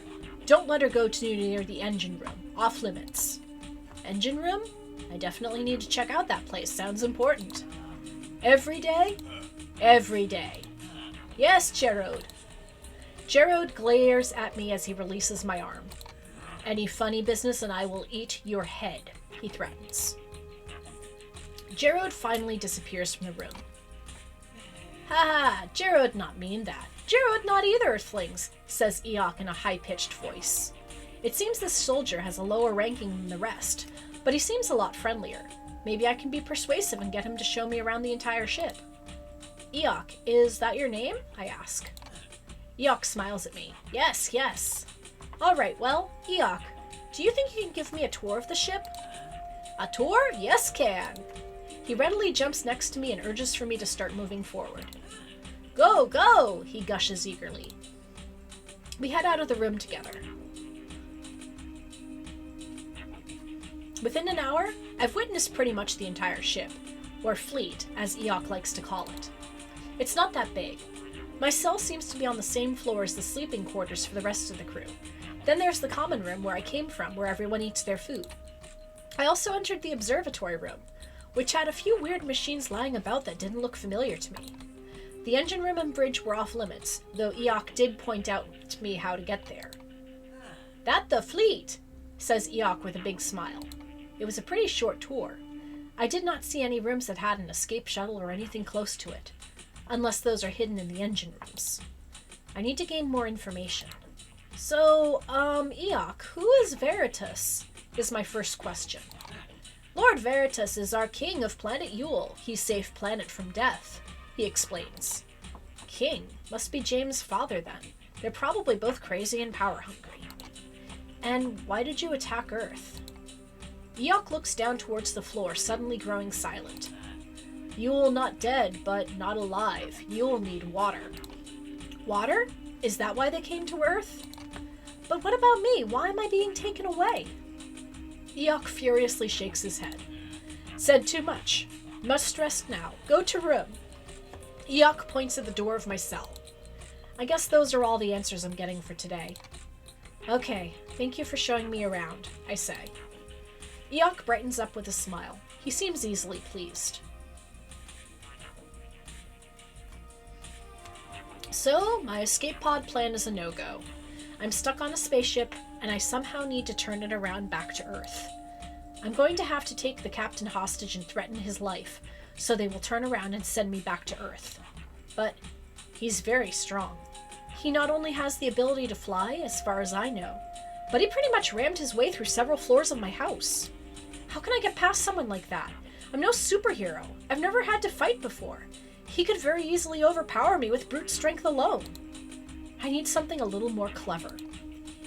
S1: Don't let her go too near the engine room. Off limits. Engine room? I definitely need to check out that place. Sounds important. Every day? Every day. Yes, Gerard. Gerard glares at me as he releases my arm. Any funny business and I will eat your head, he threatens. Gerard finally disappears from the room. Ha! Gerard not mean that. Gerard not either, Earthlings, says Eok in a high-pitched voice. It seems this soldier has a lower ranking than the rest, but he seems a lot friendlier. Maybe I can be persuasive and get him to show me around the entire ship. Eok, is that your name? I ask. Eok smiles at me. Yes, yes. Alright, well, Eok, do you think you can give me a tour of the ship? A tour? Yes, can. He readily jumps next to me and urges for me to start moving forward. Go, go, he gushes eagerly. We head out of the room together. Within an hour, I've witnessed pretty much the entire ship, or fleet, as Eok likes to call it. It's not that big. My cell seems to be on the same floor as the sleeping quarters for the rest of the crew. Then there's the common room where I came from, where everyone eats their food. I also entered the observatory room, which had a few weird machines lying about that didn't look familiar to me. The engine room and bridge were off limits, though Eok did point out to me how to get there. That the fleet, says Eok with a big smile. It was a pretty short tour. I did not see any rooms that had an escape shuttle or anything close to it, unless those are hidden in the engine rooms. I need to gain more information. So, Eok, who is Veritas? Is my first question. Lord Veritas is our king of planet Yule. He saved planet from death, he explains. King? Must be James' father then. They're probably both crazy and power hungry. And why did you attack Earth? Eok looks down towards the floor, suddenly growing silent. Yule not dead, but not alive. Yule need water. Water? Is that why they came to Earth? But what about me? Why am I being taken away? Eok furiously shakes his head. Said too much. Must rest now. Go to room. Eok points at the door of my cell. I guess those are all the answers I'm getting for today. Okay, thank you for showing me around, I say. Eok brightens up with a smile. He seems easily pleased. So, my escape pod plan is a no-go. I'm stuck on a spaceship, and I somehow need to turn it around back to Earth. I'm going to have to take the captain hostage and threaten his life, so they will turn around and send me back to Earth. But he's very strong. He not only has the ability to fly, as far as I know, but he pretty much rammed his way through several floors of my house. How can I get past someone like that? I'm no superhero. I've never had to fight before. He could very easily overpower me with brute strength alone. I need something a little more clever.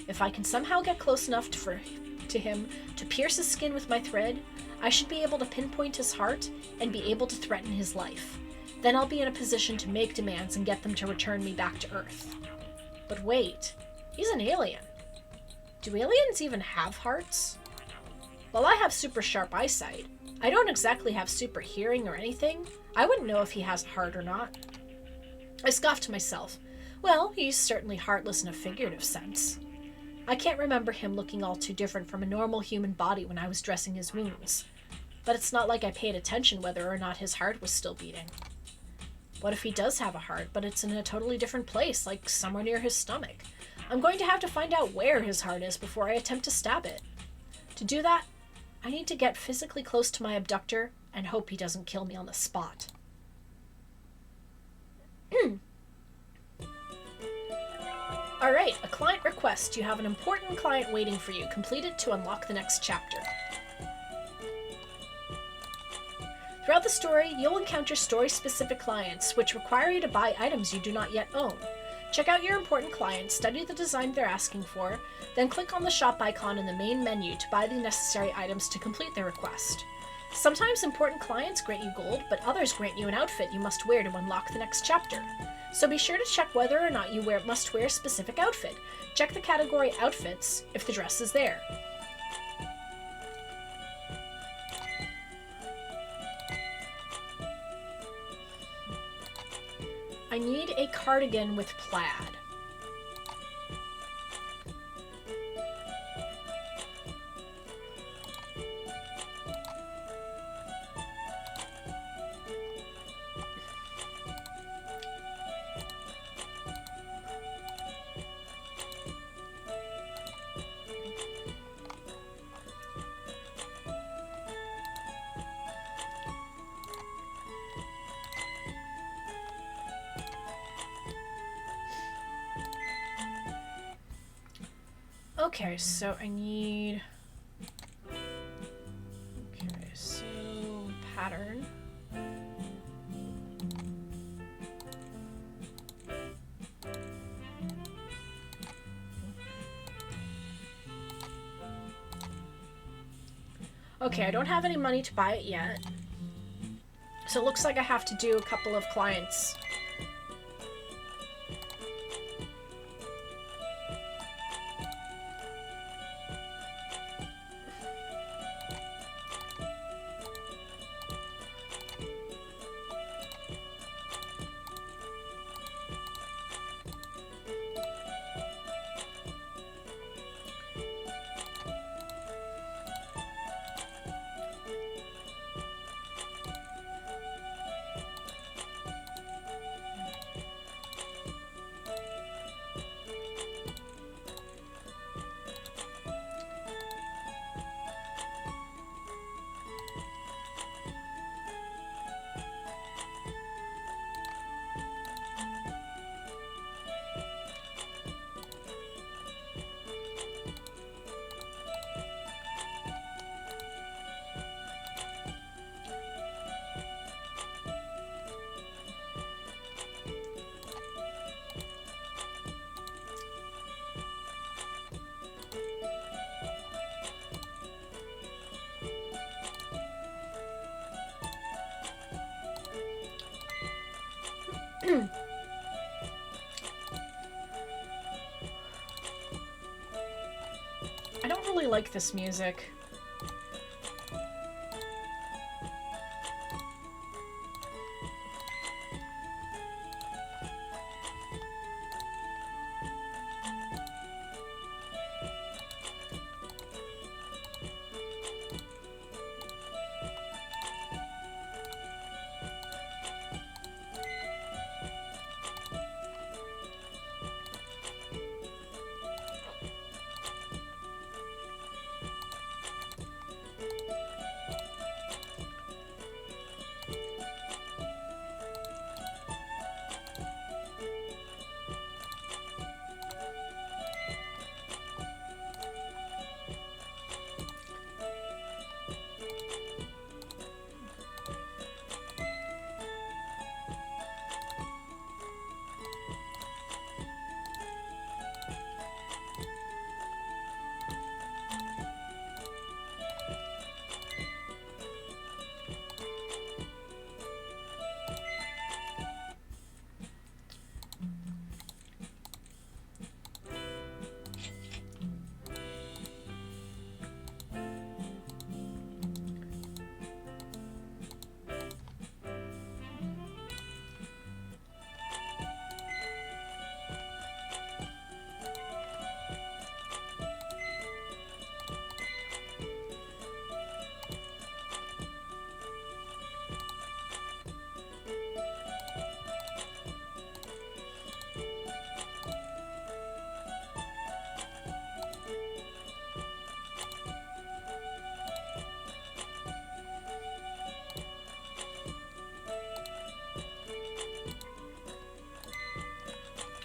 S1: If I can somehow get close enough to him to pierce his skin with my thread, I should be able to pinpoint his heart and be able to threaten his life. Then I'll be in a position to make demands and get them to return me back to Earth. But wait, he's an alien. Do aliens even have hearts? Well, I have super sharp eyesight. I don't exactly have super hearing or anything. I wouldn't know if he has a heart or not. I scoffed to myself. Well, he's certainly heartless in a figurative sense. I can't remember him looking all too different from a normal human body when I was dressing his wounds. But it's not like I paid attention whether or not his heart was still beating. What if he does have a heart, but it's in a totally different place, like somewhere near his stomach? I'm going to have to find out where his heart is before I attempt to stab it. To do that, I need to get physically close to my abductor and hope he doesn't kill me on the spot. Alright, a client request. You have an important client waiting for you. Complete it to unlock the next chapter. Throughout the story, you'll encounter story-specific clients, which require you to buy items you do not yet own. Check out your important clients, study the design they're asking for, then click on the shop icon in the main menu to buy the necessary items to complete their request. Sometimes important clients grant you gold, but others grant you an outfit you must wear to unlock the next chapter. So be sure to check whether or not you must wear a specific outfit. Check the category Outfits if the dress is there. I need a cardigan with plaid. Okay, so I need... Okay, so... pattern. Okay, I don't have any money to buy it yet. So it looks like I have to do a couple of clients. I don't really like this music.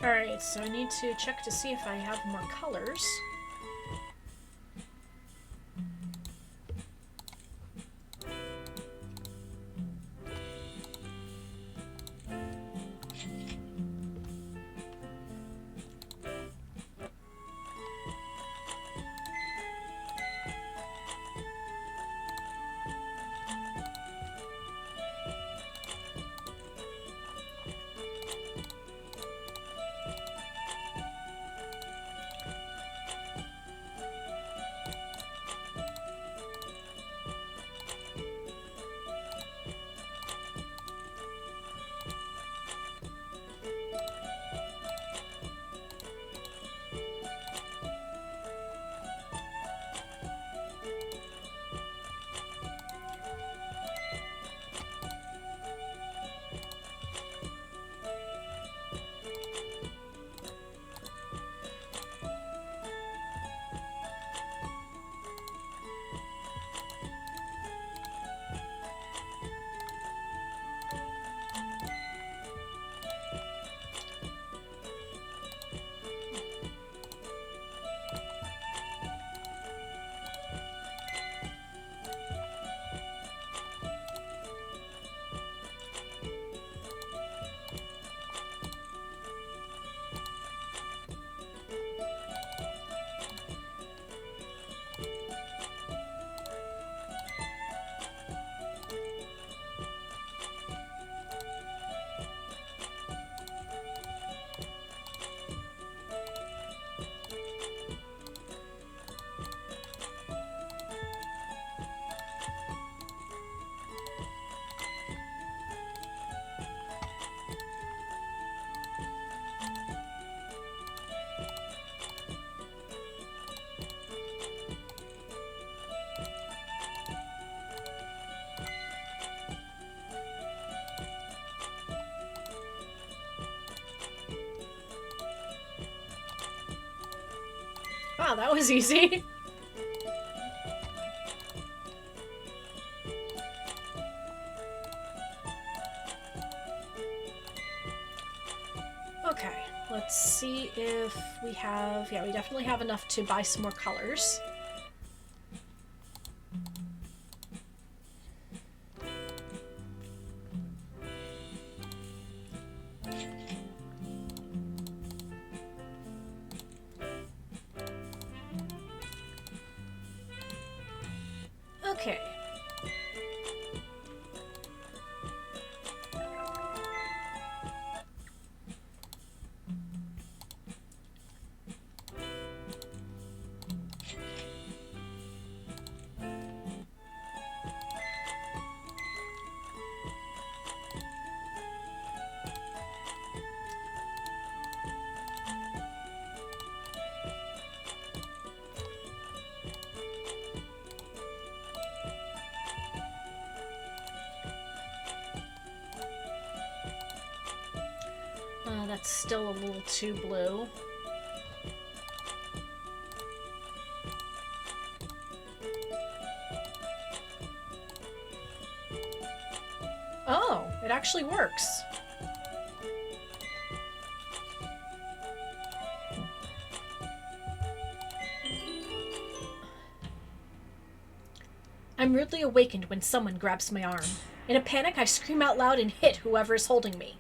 S1: Alright, so I need to check to see if I have more colors. Wow, that was easy. Okay, let's see if we have... Yeah, we definitely have enough to buy some more colors. Okay. That's still a little too blue. Oh, it actually works. I'm rudely awakened when someone grabs my arm. In a panic, I scream out loud and hit whoever is holding me.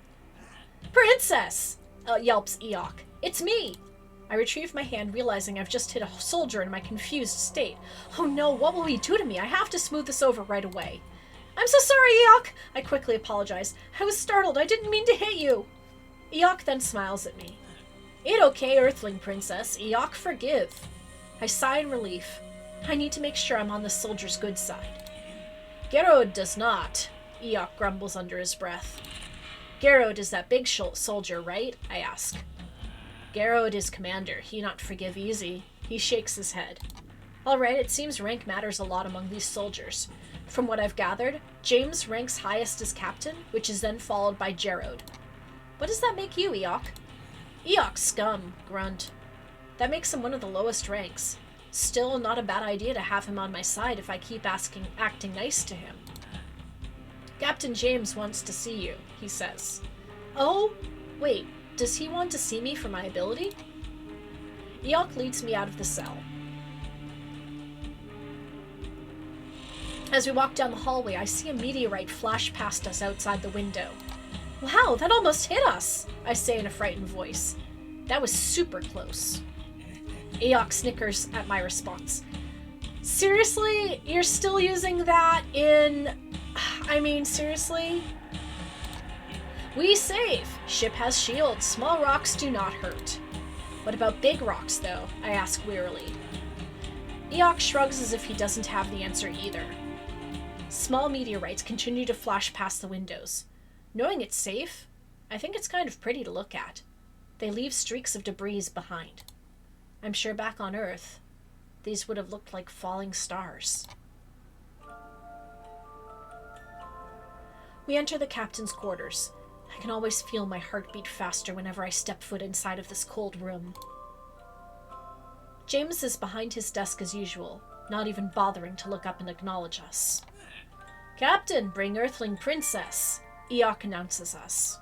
S1: Princess! Yelps Eok. It's me! I retrieve my hand, realizing I've just hit a soldier in my confused state. Oh no, what will he do to me? I have to smooth this over right away. I'm so sorry, Eok! I quickly apologize. I was startled. I didn't mean to hit you. Eok then smiles at me. It okay, Earthling Princess. Eok, forgive. I sigh in relief. I need to make sure I'm on the soldier's good side. Gerod does not, Eok grumbles under his breath. Gerod is that big soldier, right? I ask. Gerod is commander. He not forgive easy. He shakes his head. Alright, it seems rank matters a lot among these soldiers. From what I've gathered, James ranks highest as captain, which is then followed by Gerod. What does that make you, Eok? Eok scum, grunt. That makes him one of the lowest ranks. Still, not a bad idea to have him on my side if I keep acting nice to him. Captain James wants to see you, he says. Oh? Wait, Does he want to see me for my ability? Eok leads me out of the cell. As we walk down the hallway, I see a meteorite flash past us outside the window. Wow, that almost hit us, I say in a frightened voice. That was super close. Eok snickers at my response. Seriously? You're still using that in... I mean, seriously? We save. Ship has shields. Small rocks do not hurt. What about big rocks, though? I ask wearily. Eok shrugs as if he doesn't have the answer either. Small meteorites continue to flash past the windows. Knowing it's safe, I think it's kind of pretty to look at. They leave streaks of debris behind. I'm sure back on Earth, these would have looked like falling stars. We enter the captain's quarters. I can always feel my heart beat faster whenever I step foot inside of this cold room. James is behind his desk as usual, not even bothering to look up and acknowledge us. Captain, bring Earthling Princess, Eok announces us.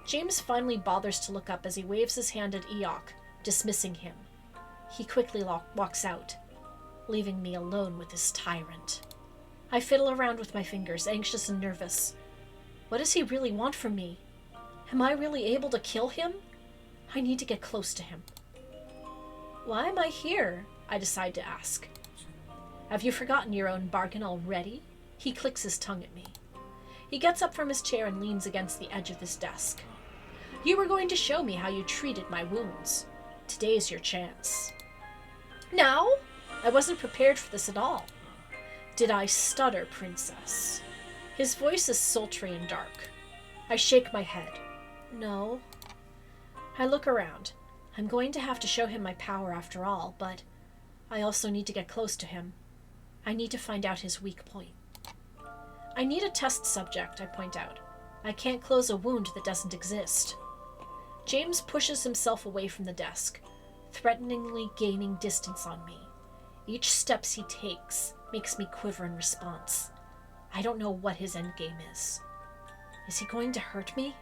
S1: James finally bothers to look up as he waves his hand at Eok, dismissing him. He quickly walks out, leaving me alone with this tyrant. I fiddle around with my fingers, anxious and nervous. What does he really want from me? Am I really able to kill him? I need to get close to him. Why am I here? I decide to ask. Have you forgotten your own bargain already? He clicks his tongue at me. He gets up from his chair and leans against the edge of his desk. You were going to show me how you treated my wounds. Today's your chance. Now? I wasn't prepared for this at all. Did I stutter, Princess? His voice is sultry and dark. I shake my head. No. I look around. I'm going to have to show him my power after all, but I also need to get close to him. I need to find out his weak point. I need a test subject, I point out. I can't close a wound that doesn't exist. James pushes himself away from the desk, threateningly gaining distance on me. Each step he takes makes me quiver in response. I don't know what his endgame is. Is he going to hurt me?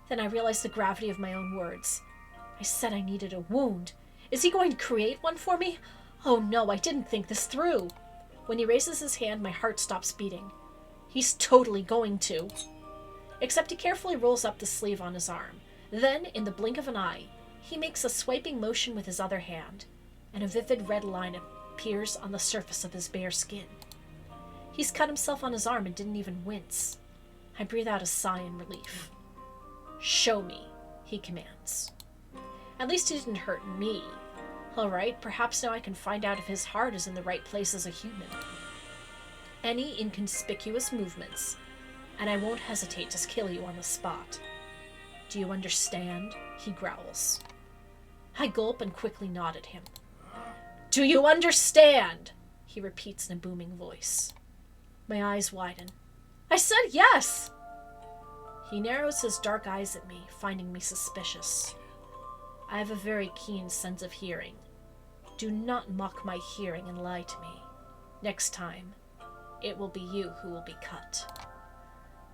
S1: Then I realize the gravity of my own words. I said I needed a wound. Is he going to create one for me? Oh no, I didn't think this through. When he raises his hand, my heart stops beating. He's totally going to. Except he carefully rolls up the sleeve on his arm. Then, in the blink of an eye, he makes a swiping motion with his other hand, and a vivid red line appears on the surface of his bare skin. He's cut himself on his arm and didn't even wince. I breathe out a sigh in relief. Show me, he commands. At least he didn't hurt me. All right, perhaps now I can find out if his heart is in the right place as a human. Any inconspicuous movements, and I won't hesitate to kill you on the spot. Do you understand? He growls. I gulp and quickly nod at him. Do you understand? He repeats in a booming voice. My eyes widen. I said yes! He narrows his dark eyes at me, finding me suspicious. I have a very keen sense of hearing. Do not mock my hearing and lie to me. Next time, it will be you who will be cut.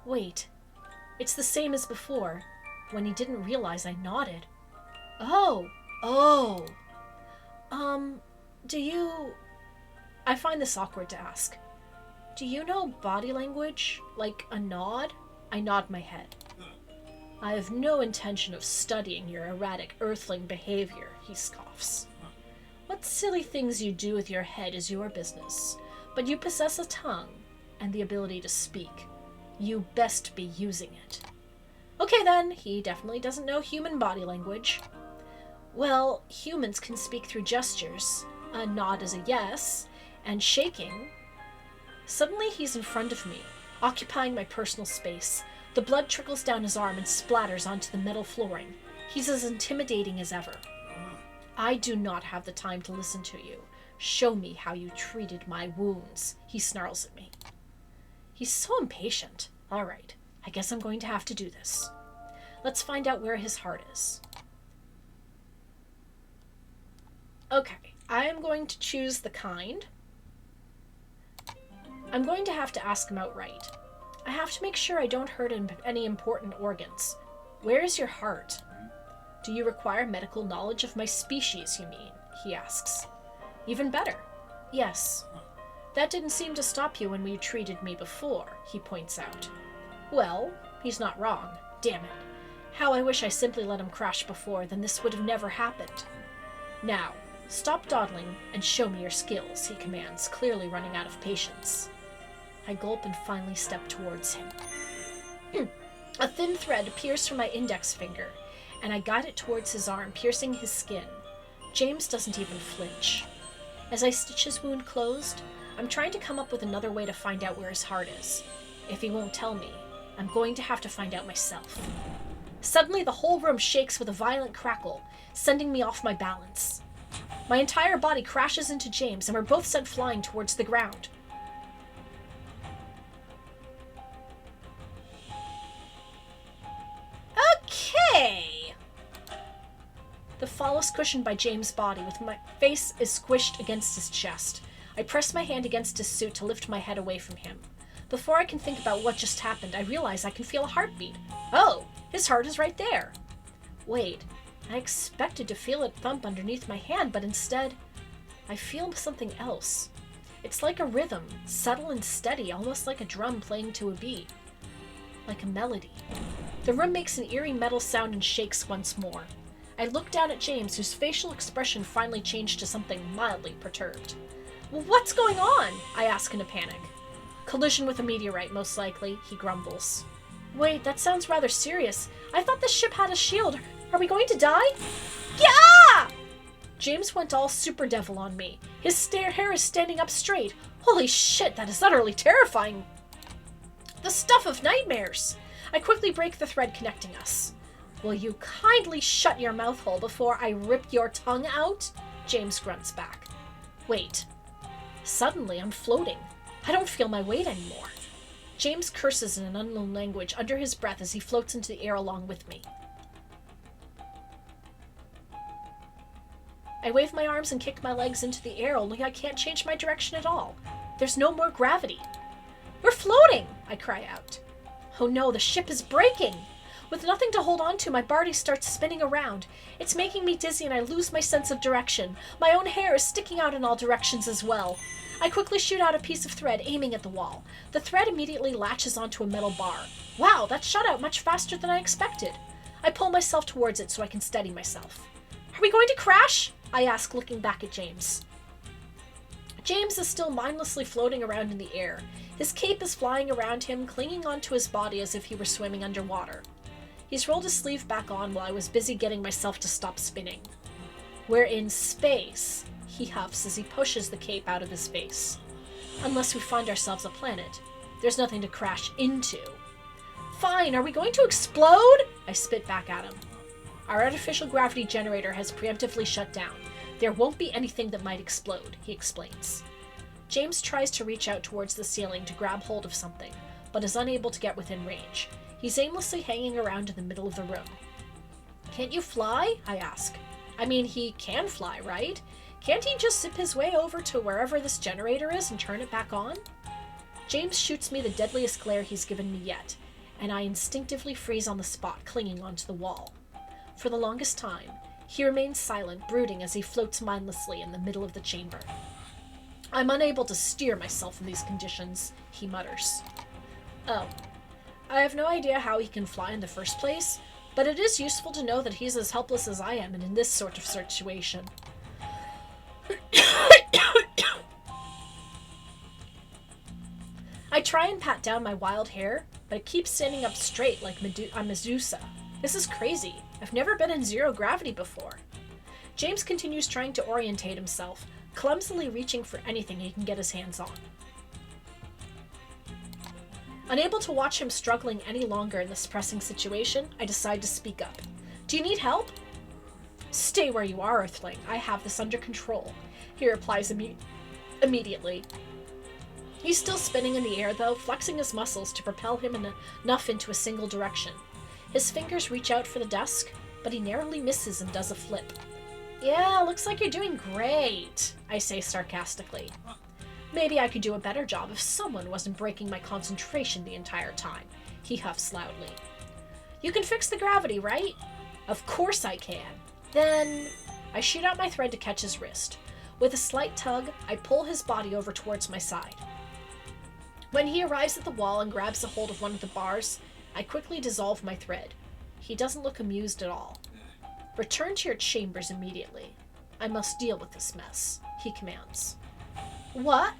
S1: Wait, it's the same as before, when he didn't realize I nodded. Oh, do you... I find this awkward to ask. Do you know body language? Like a nod? I nod my head. I have no intention of studying your erratic earthling behavior, he scoffs. What silly things you do with your head is your business, but you possess a tongue and the ability to speak. You best be using it. Okay then, he definitely doesn't know human body language. Well, humans can speak through gestures. A nod is a yes, and shaking. Suddenly he's in front of me, occupying my personal space. The blood trickles down his arm and splatters onto the metal flooring. He's as intimidating as ever. I do not have the time to listen to you. Show me how you treated my wounds, he snarls at me. He's so impatient. All right, I guess I'm going to have to do this. Let's find out where his heart is. Okay, I am going to choose the kind. I'm going to have to ask him outright. I have to make sure I don't hurt any important organs. Where is your heart? Do you require medical knowledge of my species, you mean? He asks. Even better. Yes. That didn't seem to stop you when you treated me before, he points out. Well, he's not wrong. Damn it. How I wish I simply let him crash before, then this would have never happened. Now, stop dawdling and show me your skills, he commands, clearly running out of patience. I gulp and finally step towards him. A thin thread appears from my index finger, and I guide it towards his arm, piercing his skin. James doesn't even flinch. As I stitch his wound closed, I'm trying to come up with another way to find out where his heart is. If he won't tell me, I'm going to have to find out myself. Suddenly, the whole room shakes with a violent crackle, sending me off my balance. My entire body crashes into James, and we're both sent flying towards the ground. Okay! The fall is cushioned by James' body, with my face is squished against his chest. I press my hand against his suit to lift my head away from him. Before I can think about what just happened, I realize I can feel a heartbeat. Oh, his heart is right there. Wait, I expected to feel it thump underneath my hand, but instead, I feel something else. It's like a rhythm, subtle and steady, almost like a drum playing to a beat. Like a melody. The room makes an eerie metal sound and shakes once more. I look down at James, whose facial expression finally changed to something mildly perturbed. Well, what's going on? I ask in a panic. Collision with a meteorite, most likely, he grumbles. Wait, that sounds rather serious. I thought this ship had a shield. Are we going to die? Yeah! James went all super devil on me. His hair is standing up straight. Holy shit, that is utterly terrifying. The stuff of nightmares. I quickly break the thread connecting us. Will you kindly shut your mouth hole before I rip your tongue out? James grunts back. Wait. Suddenly, I'm floating. I don't feel my weight anymore. James curses in an unknown language under his breath as he floats into the air along with me. I wave my arms and kick my legs into the air, only I can't change my direction at all. There's no more gravity. We're floating, I cry out. Oh no, the ship is breaking. With nothing to hold on to, my body starts spinning around. It's making me dizzy and I lose my sense of direction. My own hair is sticking out in all directions as well. I quickly shoot out a piece of thread, aiming at the wall. The thread immediately latches onto a metal bar. Wow, that shot out much faster than I expected. I pull myself towards it so I can steady myself. Are we going to crash? I ask, looking back at James. James is still mindlessly floating around in the air. His cape is flying around him, clinging onto his body as if he were swimming underwater. He's rolled his sleeve back on while I was busy getting myself to stop spinning. We're in space, he huffs as he pushes the cape out of his face. Unless we find ourselves a planet, there's nothing to crash into. Fine, are we going to explode? I spit back at him. Our artificial gravity generator has preemptively shut down. There won't be anything that might explode, he explains. James tries to reach out towards the ceiling to grab hold of something, but is unable to get within range. He's aimlessly hanging around in the middle of the room. Can't you fly? I ask. I mean, he can fly, right? Can't he just zip his way over to wherever this generator is and turn it back on? James shoots me the deadliest glare he's given me yet, and I instinctively freeze on the spot, clinging onto the wall. For the longest time, he remains silent, brooding as he floats mindlessly in the middle of the chamber. I'm unable to steer myself in these conditions, he mutters. Oh, I have no idea how he can fly in the first place, but it is useful to know that he's as helpless as I am in this sort of situation. I try and pat down my wild hair, but it keeps standing up straight like I'm Medusa. This is crazy. I've never been in zero gravity before. James continues trying to orientate himself, clumsily reaching for anything he can get his hands on. Unable to watch him struggling any longer in this pressing situation, I decide to speak up. Do you need help? Stay where you are, Earthling. I have this under control, he replies immediately. He's still spinning in the air, though, flexing his muscles to propel him enough into a single direction. His fingers reach out for the desk, but he narrowly misses and does a flip. Yeah, looks like you're doing great, I say sarcastically. Maybe I could do a better job if someone wasn't breaking my concentration the entire time, he huffs loudly. You can fix the gravity, right? Of course I can. Then I shoot out my thread to catch his wrist. With a slight tug, I pull his body over towards my side. When he arrives at the wall and grabs a hold of one of the bars, I quickly dissolve my thread. He doesn't look amused at all. Return to your chambers immediately. I must deal with this mess, he commands. What?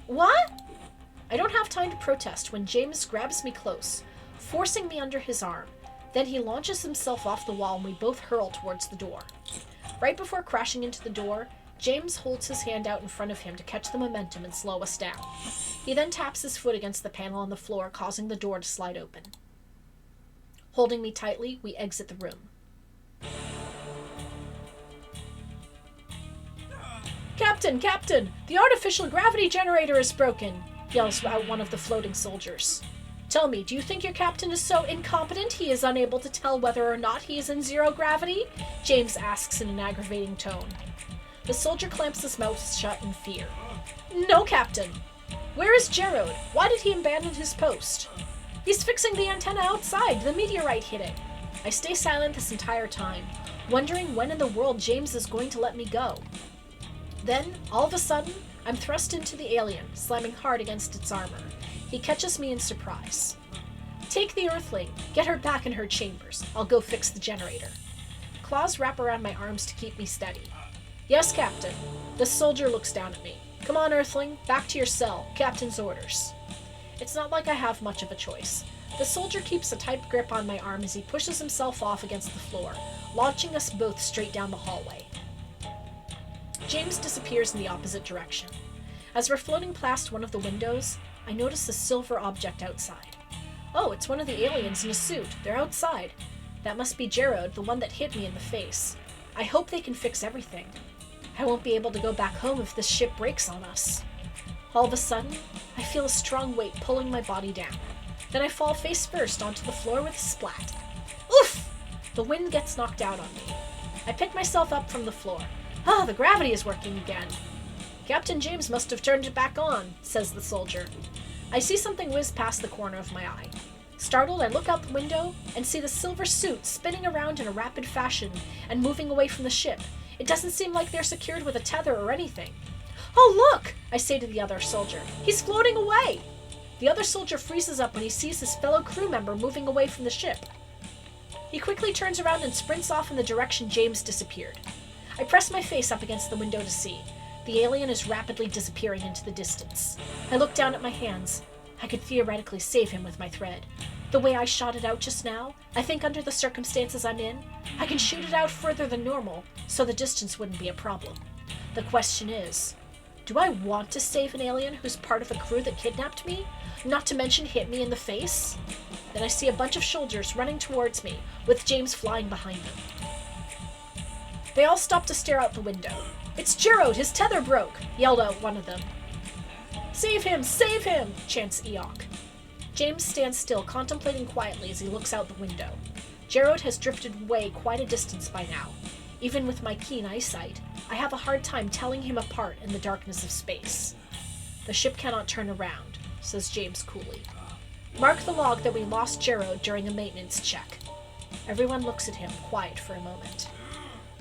S1: I don't have time to protest when James grabs me close, forcing me under his arm. Then he launches himself off the wall and we both hurl towards the door. Right before crashing into the door, James holds his hand out in front of him to catch the momentum and slow us down. He then taps his foot against the panel on the floor, causing the door to slide open. Holding me tightly, we exit the room. Captain! The artificial gravity generator is broken! Yells out one of the floating soldiers. Tell me, do you think your captain is so incompetent he is unable to tell whether or not he is in zero gravity? James asks in an aggravating tone. The soldier clamps his mouth shut in fear. No, Captain! Where is Gerard? Why did he abandon his post? He's fixing the antenna outside. The meteorite hit it. I stay silent this entire time, wondering when in the world James is going to let me go. Then, all of a sudden, I'm thrust into the alien, slamming hard against its armor. He catches me in surprise. Take the Earthling. Get her back in her chambers. I'll go fix the generator. Claws wrap around my arms to keep me steady. Yes, Captain. The soldier looks down at me. Come on, Earthling. Back to your cell. Captain's orders. It's not like I have much of a choice. The soldier keeps a tight grip on my arm as he pushes himself off against the floor, launching us both straight down the hallway. James disappears in the opposite direction. As we're floating past one of the windows, I notice a silver object outside. Oh, it's one of the aliens in a suit. They're outside. That must be Gerard, the one that hit me in the face. I hope they can fix everything. I won't be able to go back home if this ship breaks on us. All of a sudden, I feel a strong weight pulling my body down. Then I fall face first onto the floor with a splat. Oof! The wind gets knocked out on me. I pick myself up from the floor. The gravity is working again. Captain James must have turned it back on, says the soldier. I see something whiz past the corner of my eye. Startled, I look out the window and see the silver suit spinning around in a rapid fashion and moving away from the ship. It doesn't seem like they're secured with a tether or anything. Oh, look! I say to the other soldier. He's floating away! The other soldier freezes up when he sees his fellow crew member moving away from the ship. He quickly turns around and sprints off in the direction James disappeared. I press my face up against the window to see. The alien is rapidly disappearing into the distance. I look down at my hands. I could theoretically save him with my thread. The way I shot it out just now, I think under the circumstances I'm in, I can shoot it out further than normal, so the distance wouldn't be a problem. The question is, do I want to save an alien who's part of a crew that kidnapped me? Not to mention hit me in the face? Then I see a bunch of soldiers running towards me, with James flying behind them. They all stop to stare out the window. It's Gerard, his tether broke, yelled out one of them. Save him, chants Eok. James stands still, contemplating quietly as he looks out the window. Gerard has drifted away quite a distance by now. Even with my keen eyesight, I have a hard time telling him apart in the darkness of space. The ship cannot turn around, says James coolly. Mark the log that we lost Gerard during a maintenance check. Everyone looks at him, quiet for a moment.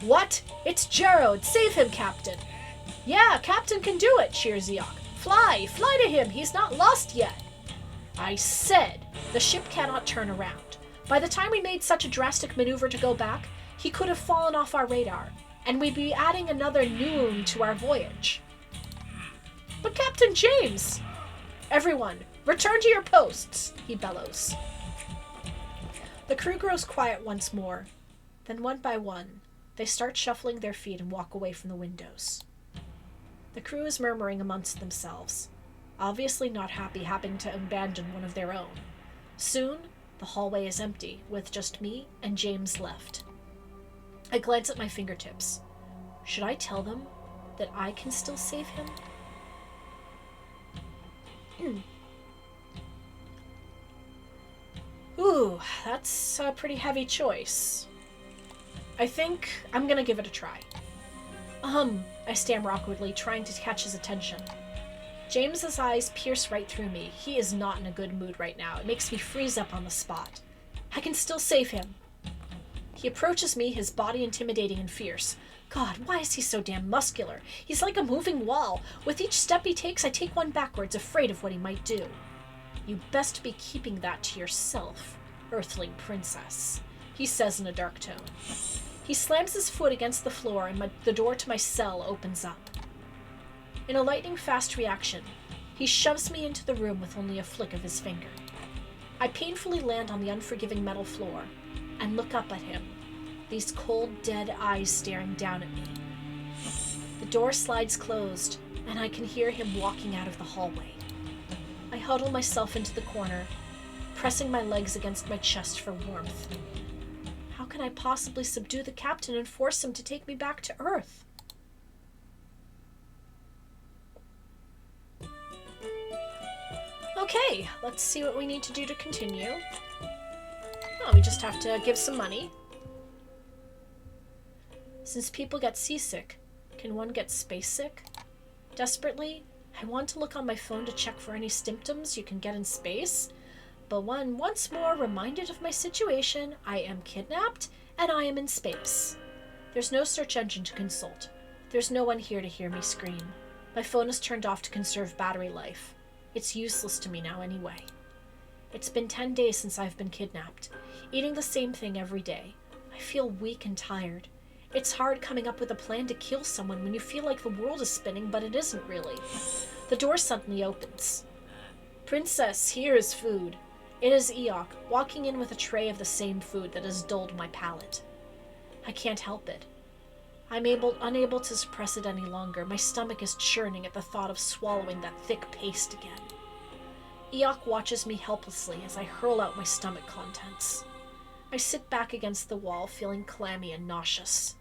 S1: What? It's Gerard! Save him, Captain! Yeah, Captain can do it, cheers Eok. Fly to him, he's not lost yet! I said, the ship cannot turn around. By the time we made such a drastic maneuver to go back, he could have fallen off our radar, and we'd be adding another noon to our voyage. But Captain James! Everyone, return to your posts, he bellows. The crew grows quiet once more. Then one by one, they start shuffling their feet and walk away from the windows. The crew is murmuring amongst themselves, obviously not happy having to abandon one of their own. Soon, the hallway is empty, with just me and James left. I glance at my fingertips. Should I tell them that I can still save him? Ooh, that's a pretty heavy choice. I think I'm gonna give it a try. I stammer awkwardly, trying to catch his attention. James's eyes pierce right through me. He is not in a good mood right now. It makes me freeze up on the spot. I can still save him. He approaches me, his body intimidating and fierce. God, why is he so damn muscular? He's like a moving wall. With each step he takes, I take one backwards, afraid of what he might do. You best be keeping that to yourself, Earthling princess, he says in a dark tone. He slams his foot against the floor and the door to my cell opens up. In a lightning-fast reaction, he shoves me into the room with only a flick of his finger. I painfully land on the unforgiving metal floor and look up at him, these cold, dead eyes staring down at me. The door slides closed, and I can hear him walking out of the hallway. I huddle myself into the corner, pressing my legs against my chest for warmth. How can I possibly subdue the captain and force him to take me back to Earth? Okay, let's see what we need to do to continue. Oh, we just have to give some money. Since people get seasick, can one get space sick? Desperately, I want to look on my phone to check for any symptoms you can get in space, but when once more reminded of my situation, I am kidnapped and I am in space. There's no search engine to consult. There's no one here to hear me scream. My phone is turned off to conserve battery life. It's useless to me now anyway. It's been 10 days since I've been kidnapped, eating the same thing every day. I feel weak and tired. It's hard coming up with a plan to kill someone when you feel like the world is spinning, but it isn't really. The door suddenly opens. Princess, here is food. It is Eok, walking in with a tray of the same food that has dulled my palate. I can't help it. I'm unable to suppress it any longer. My stomach is churning at the thought of swallowing that thick paste again. Eok watches me helplessly as I hurl out my stomach contents. I sit back against the wall, feeling clammy and nauseous.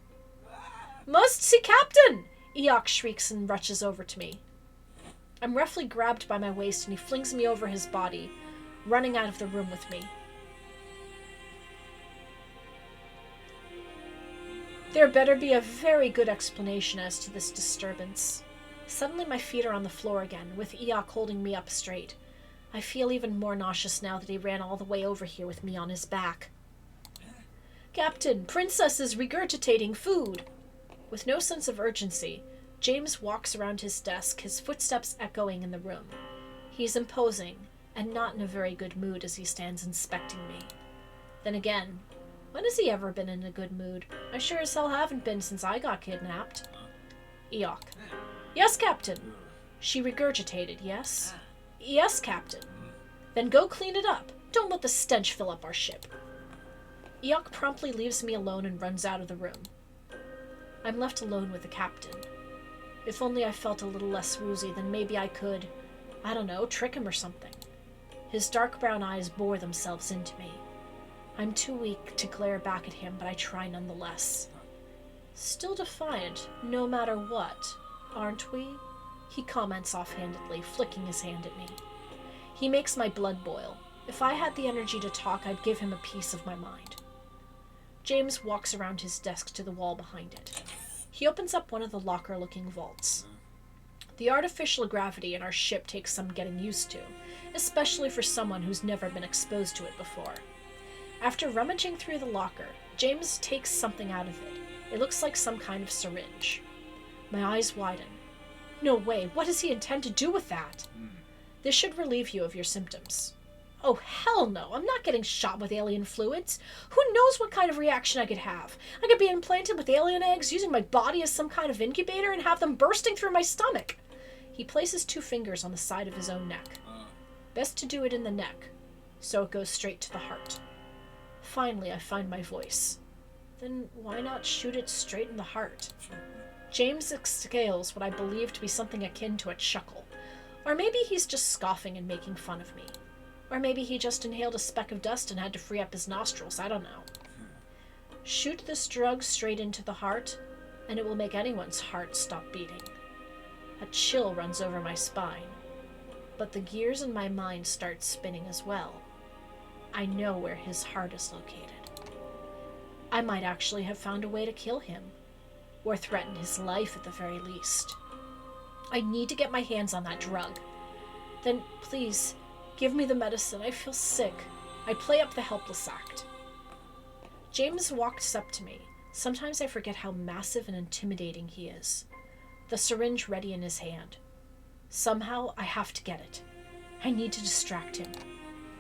S1: Must see Captain! Eok shrieks and rushes over to me. I'm roughly grabbed by my waist and he flings me over his body, running out of the room with me. There better be a very good explanation as to this disturbance. Suddenly my feet are on the floor again, with Eok holding me up straight. I feel even more nauseous now that he ran all the way over here with me on his back. Captain, Princess is regurgitating food! With no sense of urgency, James walks around his desk, his footsteps echoing in the room. He's imposing, and not in a very good mood as he stands inspecting me. Then again, when has he ever been in a good mood? I sure as hell haven't been since I got kidnapped. Eok. Yes, Captain. She regurgitated, yes? Yes, Captain. Then go clean it up. Don't let the stench fill up our ship. Eok promptly leaves me alone and runs out of the room. I'm left alone with the captain. If only I felt a little less woozy, then maybe I could, I don't know, trick him or something. His dark brown eyes bore themselves into me. I'm too weak to glare back at him, but I try nonetheless. Still defiant, no matter what, aren't we? He comments offhandedly, flicking his hand at me. He makes my blood boil. If I had the energy to talk, I'd give him a piece of my mind. James walks around his desk to the wall behind it. He opens up one of the locker-looking vaults. The artificial gravity in our ship takes some getting used to, especially for someone who's never been exposed to it before. After rummaging through the locker, James takes something out of it. It looks like some kind of syringe. My eyes widen. No way, what does he intend to do with that? This should relieve you of your symptoms. Oh, hell no, I'm not getting shot with alien fluids. Who knows what kind of reaction I could have? I could be implanted with alien eggs, using my body as some kind of incubator, and have them bursting through my stomach. He places 2 fingers on the side of his own neck. Best to do it in the neck, so it goes straight to the heart. Finally, I find my voice. Then why not shoot it straight in the heart? James exhales what I believe to be something akin to a chuckle. Or maybe he's just scoffing and making fun of me. Or maybe he just inhaled a speck of dust and had to free up his nostrils, I don't know. Shoot this drug straight into the heart, and it will make anyone's heart stop beating. A chill runs over my spine, but the gears in my mind start spinning as well. I know where his heart is located. I might actually have found a way to kill him, or threaten his life at the very least. I need to get my hands on that drug. Then, please, give me the medicine. I feel sick. I play up the helpless act. James walks up to me. Sometimes I forget how massive and intimidating he is. The syringe ready in his hand. Somehow, I have to get it. I need to distract him.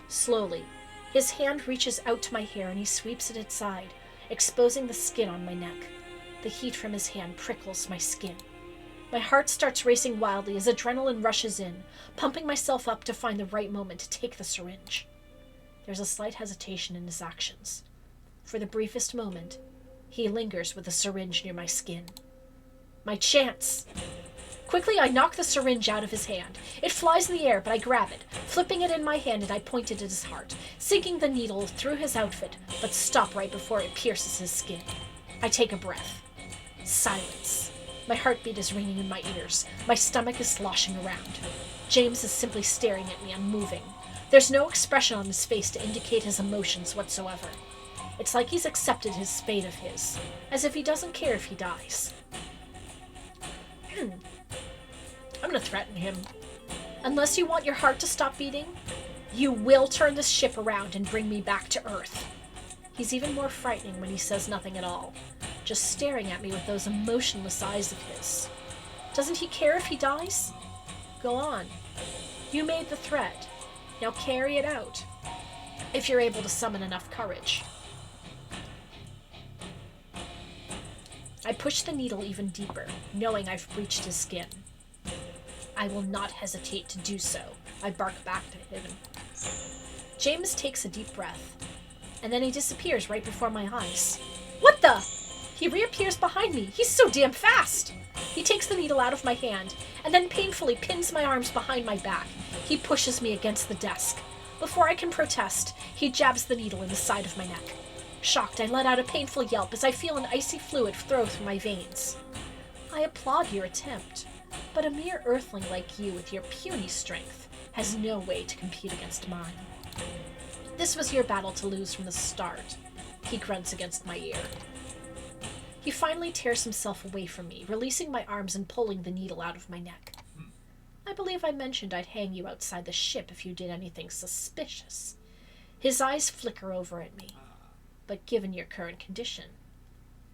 S1: Slowly, his hand reaches out to my hair and he sweeps it aside, exposing the skin on my neck. The heat from his hand prickles my skin. My heart starts racing wildly as adrenaline rushes in, pumping myself up to find the right moment to take the syringe. There's a slight hesitation in his actions. For the briefest moment, he lingers with the syringe near my skin. My chance! Quickly, I knock the syringe out of his hand. It flies in the air, but I grab it, flipping it in my hand, and I point it at his heart, sinking the needle through his outfit, but stop right before it pierces his skin. I take a breath. Silence. My heartbeat is ringing in my ears. My stomach is sloshing around. James is simply staring at me, unmoving. There's no expression on his face to indicate his emotions whatsoever. It's like he's accepted his fate of his, as if he doesn't care if he dies. I'm gonna threaten him. Unless you want your heart to stop beating, you will turn this ship around and bring me back to Earth. He's even more frightening when he says nothing at all, just staring at me with those emotionless eyes of his. Doesn't he care if he dies? Go on. You made the threat. Now carry it out. If you're able to summon enough courage. I push the needle even deeper, knowing I've breached his skin. I will not hesitate to do so, I bark back to him. James takes a deep breath, and then he disappears right before my eyes. What the? He reappears behind me. He's so damn fast. He takes the needle out of my hand, and then painfully pins my arms behind my back. He pushes me against the desk. Before I can protest, he jabs the needle in the side of my neck. Shocked, I let out a painful yelp as I feel an icy fluid flow through my veins. I applaud your attempt, but a mere earthling like you with your puny strength has no way to compete against mine. This was your battle to lose from the start, he grunts against my ear. He finally tears himself away from me, releasing my arms and pulling the needle out of my neck. I believe I mentioned I'd hang you outside the ship if you did anything suspicious. His eyes flicker over at me. But given your current condition,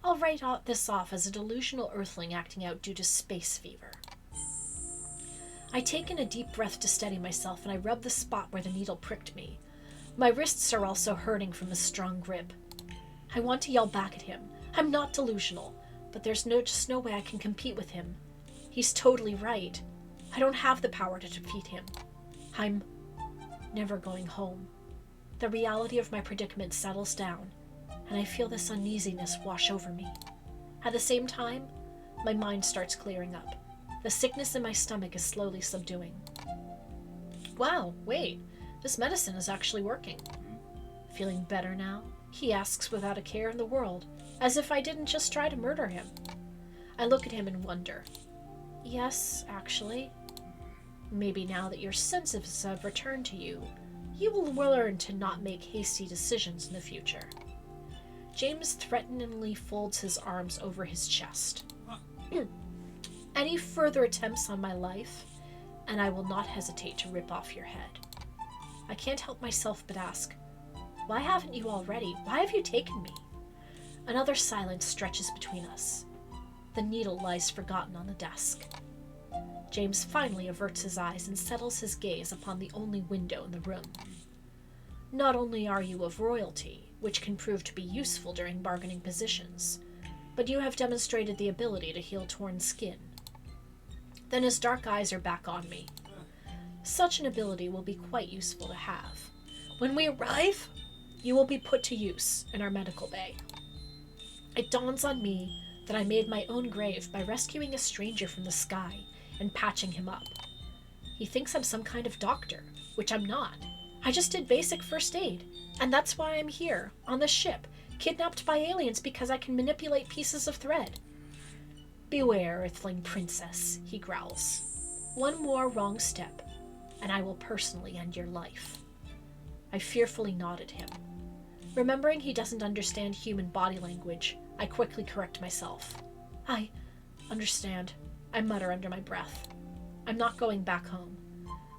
S1: I'll write this off as a delusional earthling acting out due to space fever. I take in a deep breath to steady myself, and I rub the spot where the needle pricked me. My wrists are also hurting from the strong grip. I want to yell back at him. I'm not delusional, but there's just no way I can compete with him. He's totally right. I don't have the power to defeat him. I'm never going home. The reality of my predicament settles down, and I feel this uneasiness wash over me. At the same time, my mind starts clearing up. The sickness in my stomach is slowly subduing. Wow, wait, this medicine is actually working. Feeling better now? He asks without a care in the world, as if I didn't just try to murder him. I look at him in wonder. Yes, actually. Maybe now that your senses have returned to you, you will learn to not make hasty decisions in the future. James threateningly folds his arms over his chest. Any further attempts on my life, and I will not hesitate to rip off your head. I can't help myself but ask, why haven't you already? Why have you taken me? Another silence stretches between us. The needle lies forgotten on the desk. James finally averts his eyes and settles his gaze upon the only window in the room. Not only are you of royalty, which can prove to be useful during bargaining positions, but you have demonstrated the ability to heal torn skin. Then his dark eyes are back on me. Such an ability will be quite useful to have. When we arrive, you will be put to use in our medical bay. It dawns on me that I made my own grave by rescuing a stranger from the sky and patching him up. He thinks I'm some kind of doctor, which I'm not. I just did basic first aid, and that's why I'm here, on the ship, kidnapped by aliens because I can manipulate pieces of thread. Beware, Earthling princess, he growls. One more wrong step, and I will personally end your life. I fearfully nod at him. Remembering he doesn't understand human body language, I quickly correct myself. I understand, I mutter under my breath. I'm not going back home.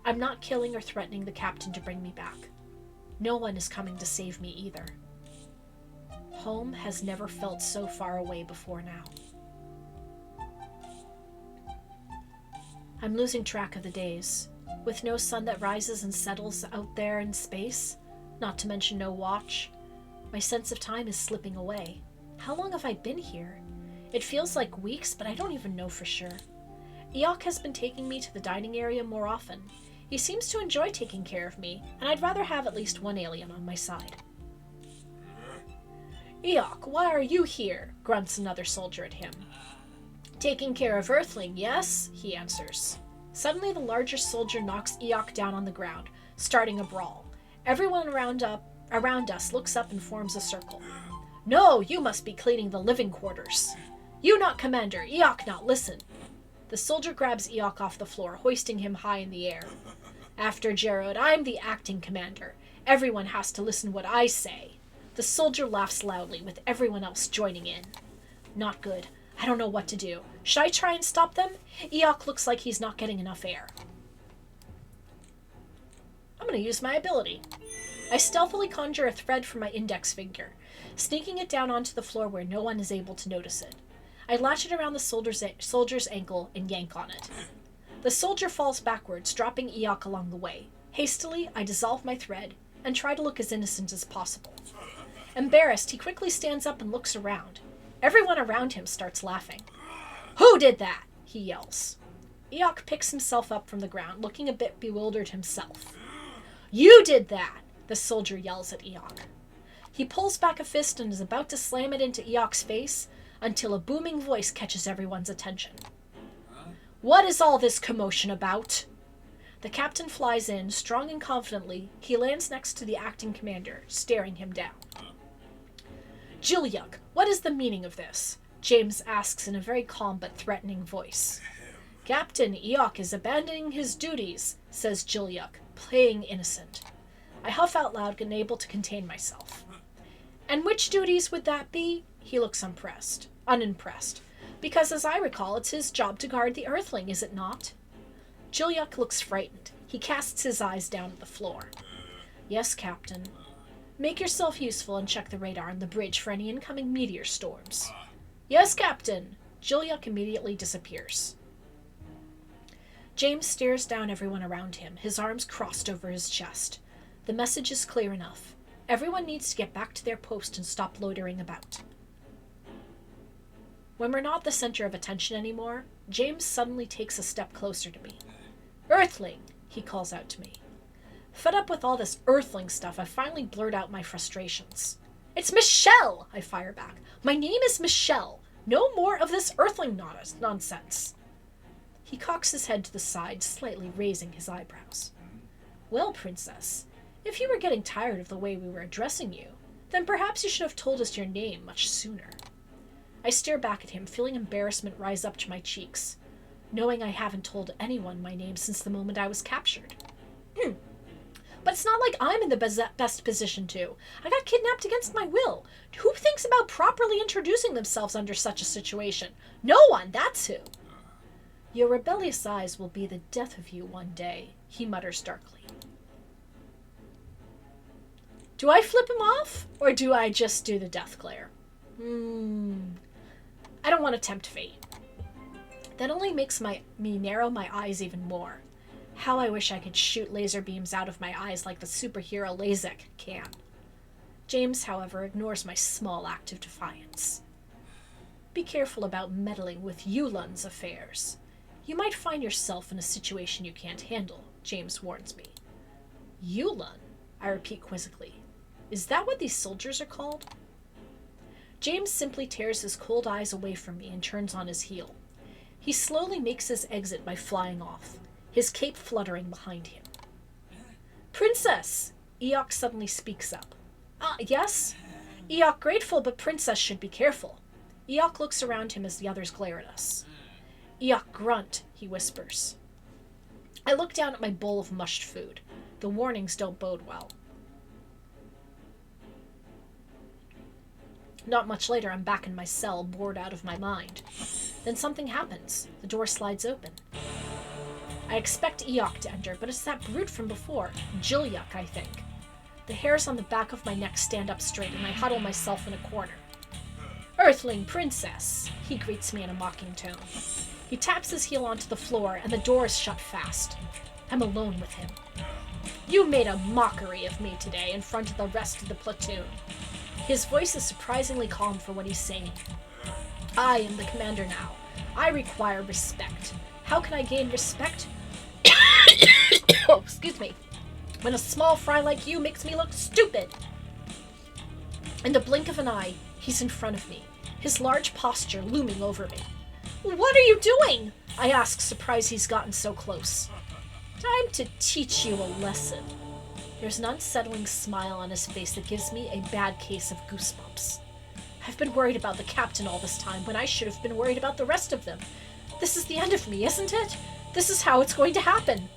S1: I'm not killing or threatening the captain to bring me back. No one is coming to save me either. Home has never felt so far away before now. I'm losing track of the days. With no sun that rises and settles out there in space, not to mention no watch, my sense of time is slipping away. How long have I been here? It feels like weeks, but I don't even know for sure. Eok has been taking me to the dining area more often. He seems to enjoy taking care of me, and I'd rather have at least one alien on my side. Eok, why are you here? Grunts another soldier at him. Taking care of Earthling, yes? He answers. Suddenly the larger soldier knocks Eok down on the ground, starting a brawl. Everyone around us looks up and forms a circle. No, you must be cleaning the living quarters. You not commander, Eok not listen. The soldier grabs Eok off the floor, hoisting him high in the air. After Gerard, I'm the acting commander. Everyone has to listen what I say. The soldier laughs loudly, with everyone else joining in. Not good. I don't know what to do. Should I try and stop them? Eok looks like he's not getting enough air. I'm going to use my ability. I stealthily conjure a thread from my index finger, sneaking it down onto the floor where no one is able to notice it. I latch it around the soldier's ankle and yank on it. The soldier falls backwards, dropping Eok along the way. Hastily, I dissolve my thread and try to look as innocent as possible. Embarrassed, he quickly stands up and looks around. Everyone around him starts laughing. Who did that? He yells. Eok picks himself up from the ground, looking a bit bewildered himself. You did that! The soldier yells at Eok. He pulls back a fist and is about to slam it into Eok's face until a booming voice catches everyone's attention. What is all this commotion about? The captain flies in, strong and confidently. He lands next to the acting commander, staring him down. Jellicat, what is the meaning of this? James asks in a very calm but threatening voice. Captain Eok is abandoning his duties, says Jellicat, playing innocent. I huff out loud, unable to contain myself. And which duties would that be? He looks unimpressed. Because as I recall, it's his job to guard the Earthling, is it not? Jellicat looks frightened. He casts his eyes down at the floor. Yes, Captain. Make yourself useful and check the radar on the bridge for any incoming meteor storms. Yes, Captain. Jellicat immediately disappears. James stares down everyone around him, his arms crossed over his chest. The message is clear enough. Everyone needs to get back to their post and stop loitering about. When we're not the center of attention anymore, James suddenly takes a step closer to me. Earthling, he calls out to me. Fed up with all this Earthling stuff, I finally blurt out my frustrations. It's Michelle, I fire back. My name is Michelle. No more of this Earthling nonsense. He cocks his head to the side, slightly raising his eyebrows. Well, Princess, if you were getting tired of the way we were addressing you, then perhaps you should have told us your name much sooner. I stare back at him, feeling embarrassment rise up to my cheeks, knowing I haven't told anyone my name since the moment I was captured. But it's not like I'm in the best position to. I got kidnapped against my will. Who thinks about properly introducing themselves under such a situation? No one, that's who. Your rebellious eyes will be the death of you one day, he mutters darkly. Do I flip him off, or do I just do the death glare? I don't want to tempt fate. That only makes me narrow my eyes even more. How I wish I could shoot laser beams out of my eyes like the superhero Jellicat can. James, however, ignores my small act of defiance. Be careful about meddling with Yulan's affairs. You might find yourself in a situation you can't handle, James warns me. Yulan? I repeat quizzically. Is that what these soldiers are called? James simply tears his cold eyes away from me and turns on his heel. He slowly makes his exit by flying off, his cape fluttering behind him. Princess! Eok suddenly speaks up. Yes? Eok grateful, but Princess should be careful. Eok looks around him as the others glare at us. Eok grunt, he whispers. I look down at my bowl of mushed food. The warnings don't bode well. Not much later, I'm back in my cell, bored out of my mind. Then something happens. The door slides open. I expect Eok to enter, but it's that brute from before. Jellicat, I think. The hairs on the back of my neck stand up straight, and I huddle myself in a corner. "Earthling princess," he greets me in a mocking tone. He taps his heel onto the floor, and the door is shut fast. I'm alone with him. "You made a mockery of me today in front of the rest of the platoon." His voice is surprisingly calm for what he's saying. "I am the commander now. I require respect. How can I gain respect?" Oh, excuse me. "When a small fry like you makes me look stupid." In the blink of an eye, he's in front of me, his large posture looming over me. "What are you doing?" I ask, surprised he's gotten so close. "Time to teach you a lesson." There's an unsettling smile on his face that gives me a bad case of goosebumps. I've been worried about the captain all this time when I should have been worried about the rest of them. This is the end of me, isn't it? This is how it's going to happen.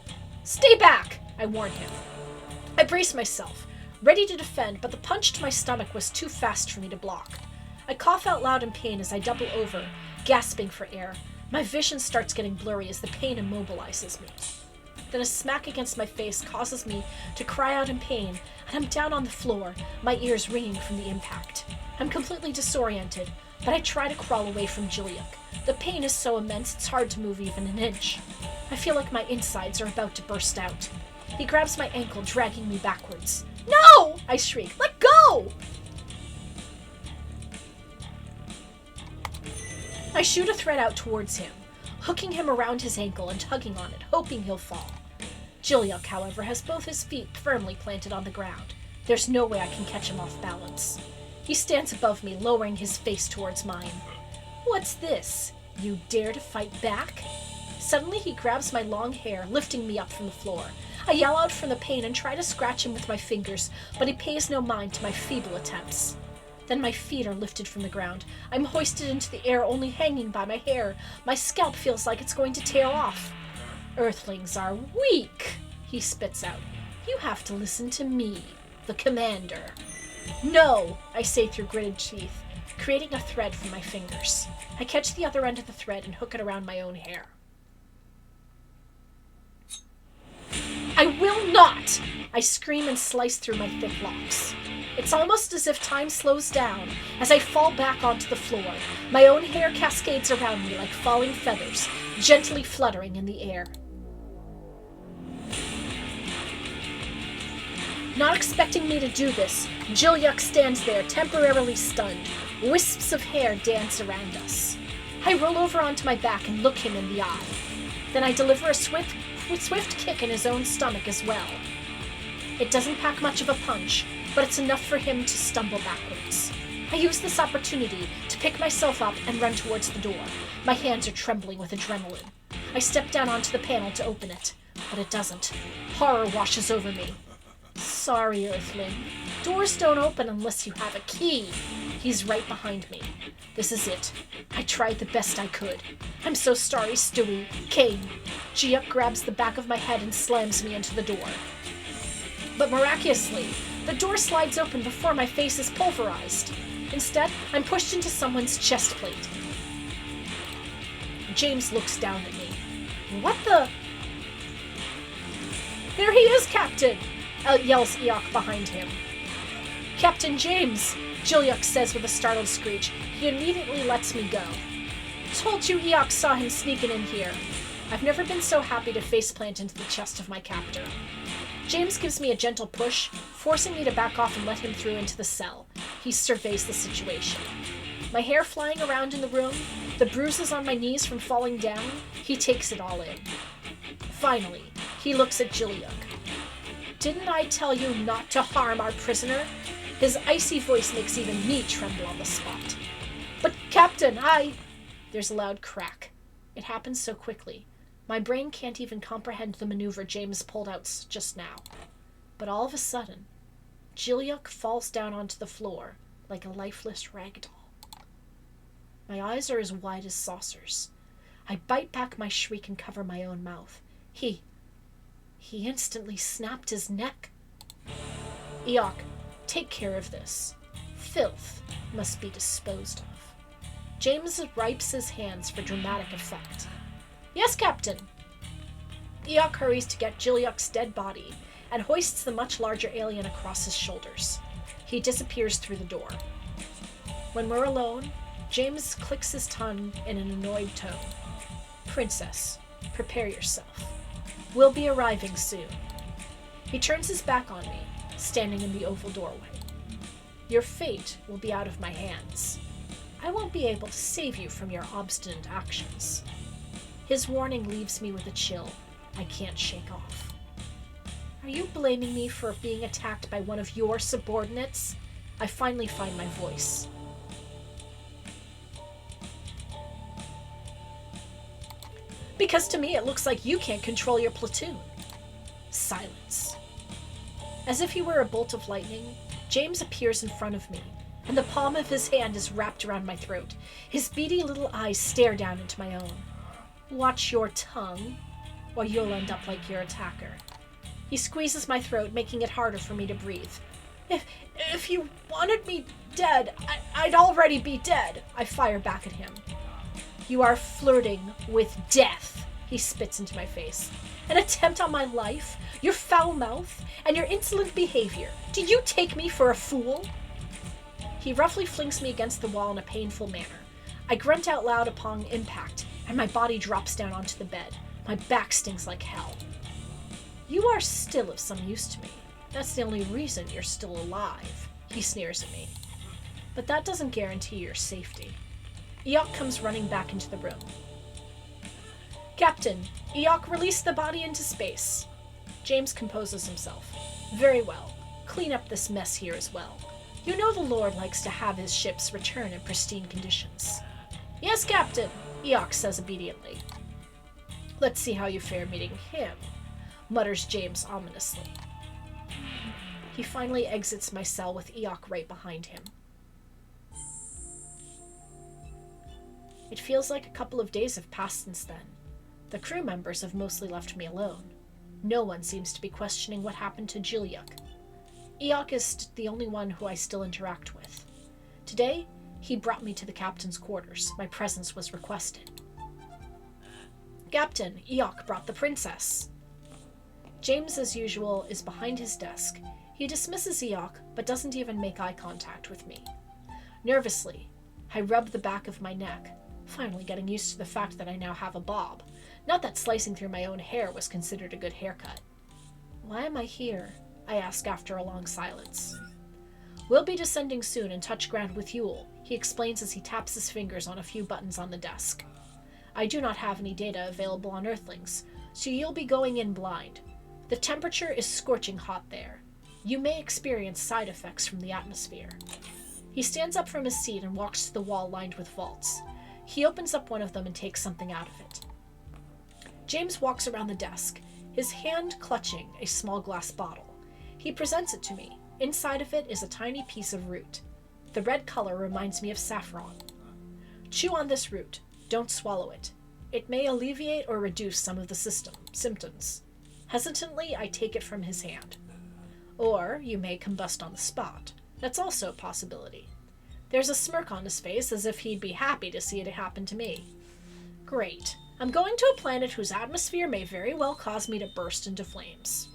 S1: "Stay back," I warn him. I brace myself, ready to defend, but the punch to my stomach was too fast for me to block. I cough out loud in pain as I double over, gasping for air. My vision starts getting blurry as the pain immobilizes me. Then a smack against my face causes me to cry out in pain, and I'm down on the floor, my ears ringing from the impact. I'm completely disoriented, but I try to crawl away from Jellicat. The pain is so immense it's hard to move even an inch. I feel like my insides are about to burst out. He grabs my ankle, dragging me backwards. "No!" I shriek. "Let go!" I shoot a thread out towards him, hooking him around his ankle and tugging on it, hoping he'll fall. Jellicat, however, has both his feet firmly planted on the ground. There's no way I can catch him off balance. He stands above me, lowering his face towards mine. "What's this? You dare to fight back?" Suddenly he grabs my long hair, lifting me up from the floor. I yell out from the pain and try to scratch him with my fingers, but he pays no mind to my feeble attempts. Then my feet are lifted from the ground. I'm hoisted into the air, only hanging by my hair. My scalp feels like it's going to tear off. "Earthlings are weak," he spits out. "You have to listen to me, the commander." "No," I say through gritted teeth, creating a thread from my fingers. I catch the other end of the thread and hook it around my own hair. "I will not!" I scream and slice through my thick locks. It's almost as if time slows down as I fall back onto the floor. My own hair cascades around me like falling feathers, gently fluttering in the air. Not expecting me to do this, Jellicat stands there, temporarily stunned. Wisps of hair dance around us. I roll over onto my back and look him in the eye. Then I deliver a swift kick in his own stomach as well. It doesn't pack much of a punch, but it's enough for him to stumble backwards. I use this opportunity to pick myself up and run towards the door. My hands are trembling with adrenaline. I step down onto the panel to open it, but it doesn't. Horror washes over me. "Sorry, Earthling. Doors don't open unless you have a key." He's right behind me. This is it. I tried the best I could. "I'm so sorry, Stewie. Kane." Jellicat grabs the back of my head and slams me into the door. But miraculously, the door slides open before my face is pulverized. Instead, I'm pushed into someone's chest plate. James looks down at me. "What the?" "There he is, Captain!" yells Eoc behind him. "Captain James," Jellicat says with a startled screech. He immediately lets me go. "Told you Eoc saw him sneaking in here." I've never been so happy to faceplant into the chest of my captor. James gives me a gentle push, forcing me to back off and let him through into the cell. He surveys the situation. My hair flying around in the room, the bruises on my knees from falling down, he takes it all in. Finally, he looks at Jellicat. "Didn't I tell you not to harm our prisoner?" His icy voice makes even me tremble on the spot. "But Captain, There's a loud crack. It happens so quickly. My brain can't even comprehend the maneuver James pulled out just now. But all of a sudden, Jellicat falls down onto the floor like a lifeless rag doll. My eyes are as wide as saucers. I bite back my shriek and cover my own mouth. He instantly snapped his neck. "Eoc, take care of this. Filth must be disposed of." James wipes his hands for dramatic effect. "Yes, Captain." Eoc hurries to get Jelliac's dead body, and hoists the much larger alien across his shoulders. He disappears through the door. When we're alone, James clicks his tongue in an annoyed tone. Princess, prepare yourself. We'll be arriving soon. He turns his back on me, standing in the oval doorway. Your fate will be out of my hands. I won't be able to save you from your obstinate actions. His warning leaves me with a chill I can't shake off. Are you blaming me for being attacked by one of your subordinates? I finally find my voice. Because to me it looks like you can't control your platoon. Silence. As if he were a bolt of lightning, James appears in front of me, and the palm of his hand is wrapped around my throat. His beady little eyes stare down into my own. Watch your tongue, or you'll end up like your attacker. He squeezes my throat, making it harder for me to breathe. If you wanted me dead, I'd already be dead, I fire back at him. You are flirting with death, he spits into my face. An attempt on my life, your foul mouth, and your insolent behavior. Do you take me for a fool? He roughly flings me against the wall in a painful manner. I grunt out loud upon impact, and my body drops down onto the bed. My back stings like hell. You are still of some use to me. That's the only reason you're still alive, he sneers at me. But that doesn't guarantee your safety. Eok comes running back into the room. Captain, Eok released the body into space. James composes himself. Very well. Clean up this mess here as well. You know the Lord likes to have his ships return in pristine conditions. Yes, Captain, Eok says obediently. Let's see how you fare meeting him, mutters James ominously. He finally exits my cell with Eok right behind him. It feels like a couple of days have passed since then. The crew members have mostly left me alone. No one seems to be questioning what happened to Jellicat. Eok is the only one who I still interact with. Today, he brought me to the captain's quarters. My presence was requested. Captain, Eok brought the princess. James, as usual, is behind his desk. He dismisses Eok, but doesn't even make eye contact with me. Nervously, I rub the back of my neck, finally getting used to the fact that I now have a bob. Not that slicing through my own hair was considered a good haircut. Why am I here? I ask after a long silence. We'll be descending soon and touch ground with Yule, he explains as he taps his fingers on a few buttons on the desk. I do not have any data available on Earthlings, so you'll be going in blind. The temperature is scorching hot there. You may experience side effects from the atmosphere. He stands up from his seat and walks to the wall lined with vaults. He opens up one of them and takes something out of it. James walks around the desk, his hand clutching a small glass bottle. He presents it to me. Inside of it is a tiny piece of root. The red color reminds me of saffron. Chew on this root. Don't swallow it. It may alleviate or reduce some of the symptoms. Hesitantly, I take it from his hand. Or you may combust on the spot. That's also a possibility. There's a smirk on his face as if he'd be happy to see it happen to me. Great. I'm going to a planet whose atmosphere may very well cause me to burst into flames.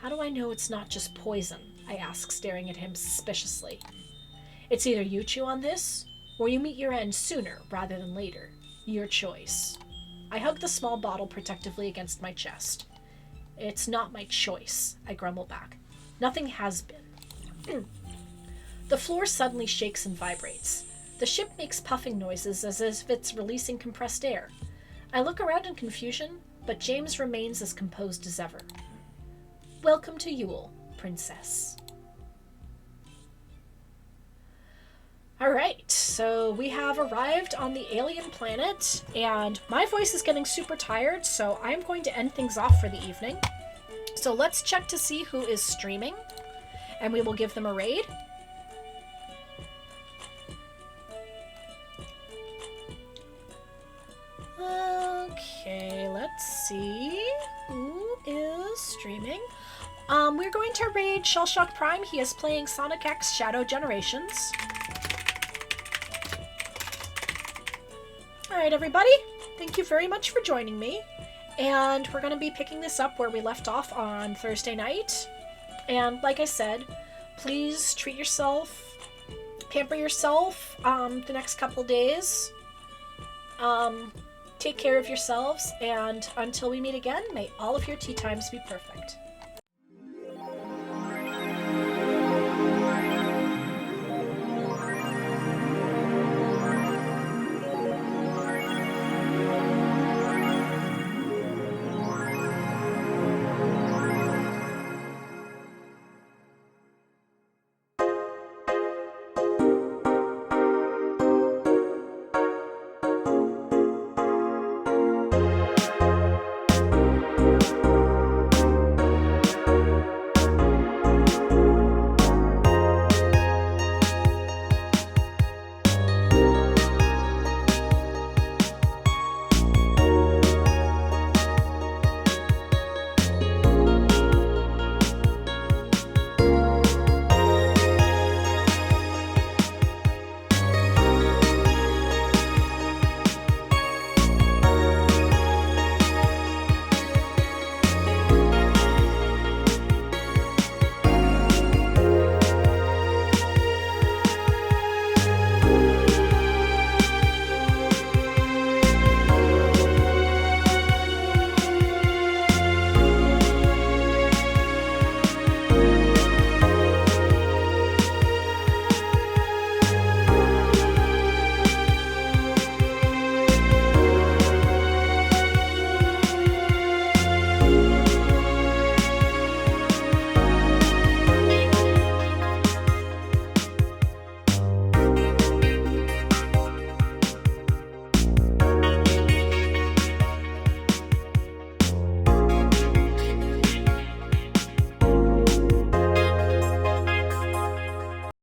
S1: How do I know it's not just poison? I ask, staring at him suspiciously. It's either you chew on this, or you meet your end sooner rather than later. Your choice. I hug the small bottle protectively against my chest. It's not my choice, I grumble back. Nothing has been. The floor suddenly shakes and vibrates. The ship makes puffing noises as if it's releasing compressed air. I look around in confusion, but James remains as composed as ever. Welcome to Yule, Princess. Alright, so we have arrived on the alien planet, and my voice is getting super tired, so I'm going to end things off for the evening. So let's check to see who is streaming, and we will give them a raid. Okay, let's see who is streaming. We're going to raid Shellshock Prime. He is playing Sonic X Shadow Generations. Alright, everybody. Thank you very much for joining me. And we're going to be picking this up where we left off on Thursday night. And like I said, please treat yourself, pamper yourself the next couple days. Take care of yourselves, and until we meet again, may all of your tea times be perfect.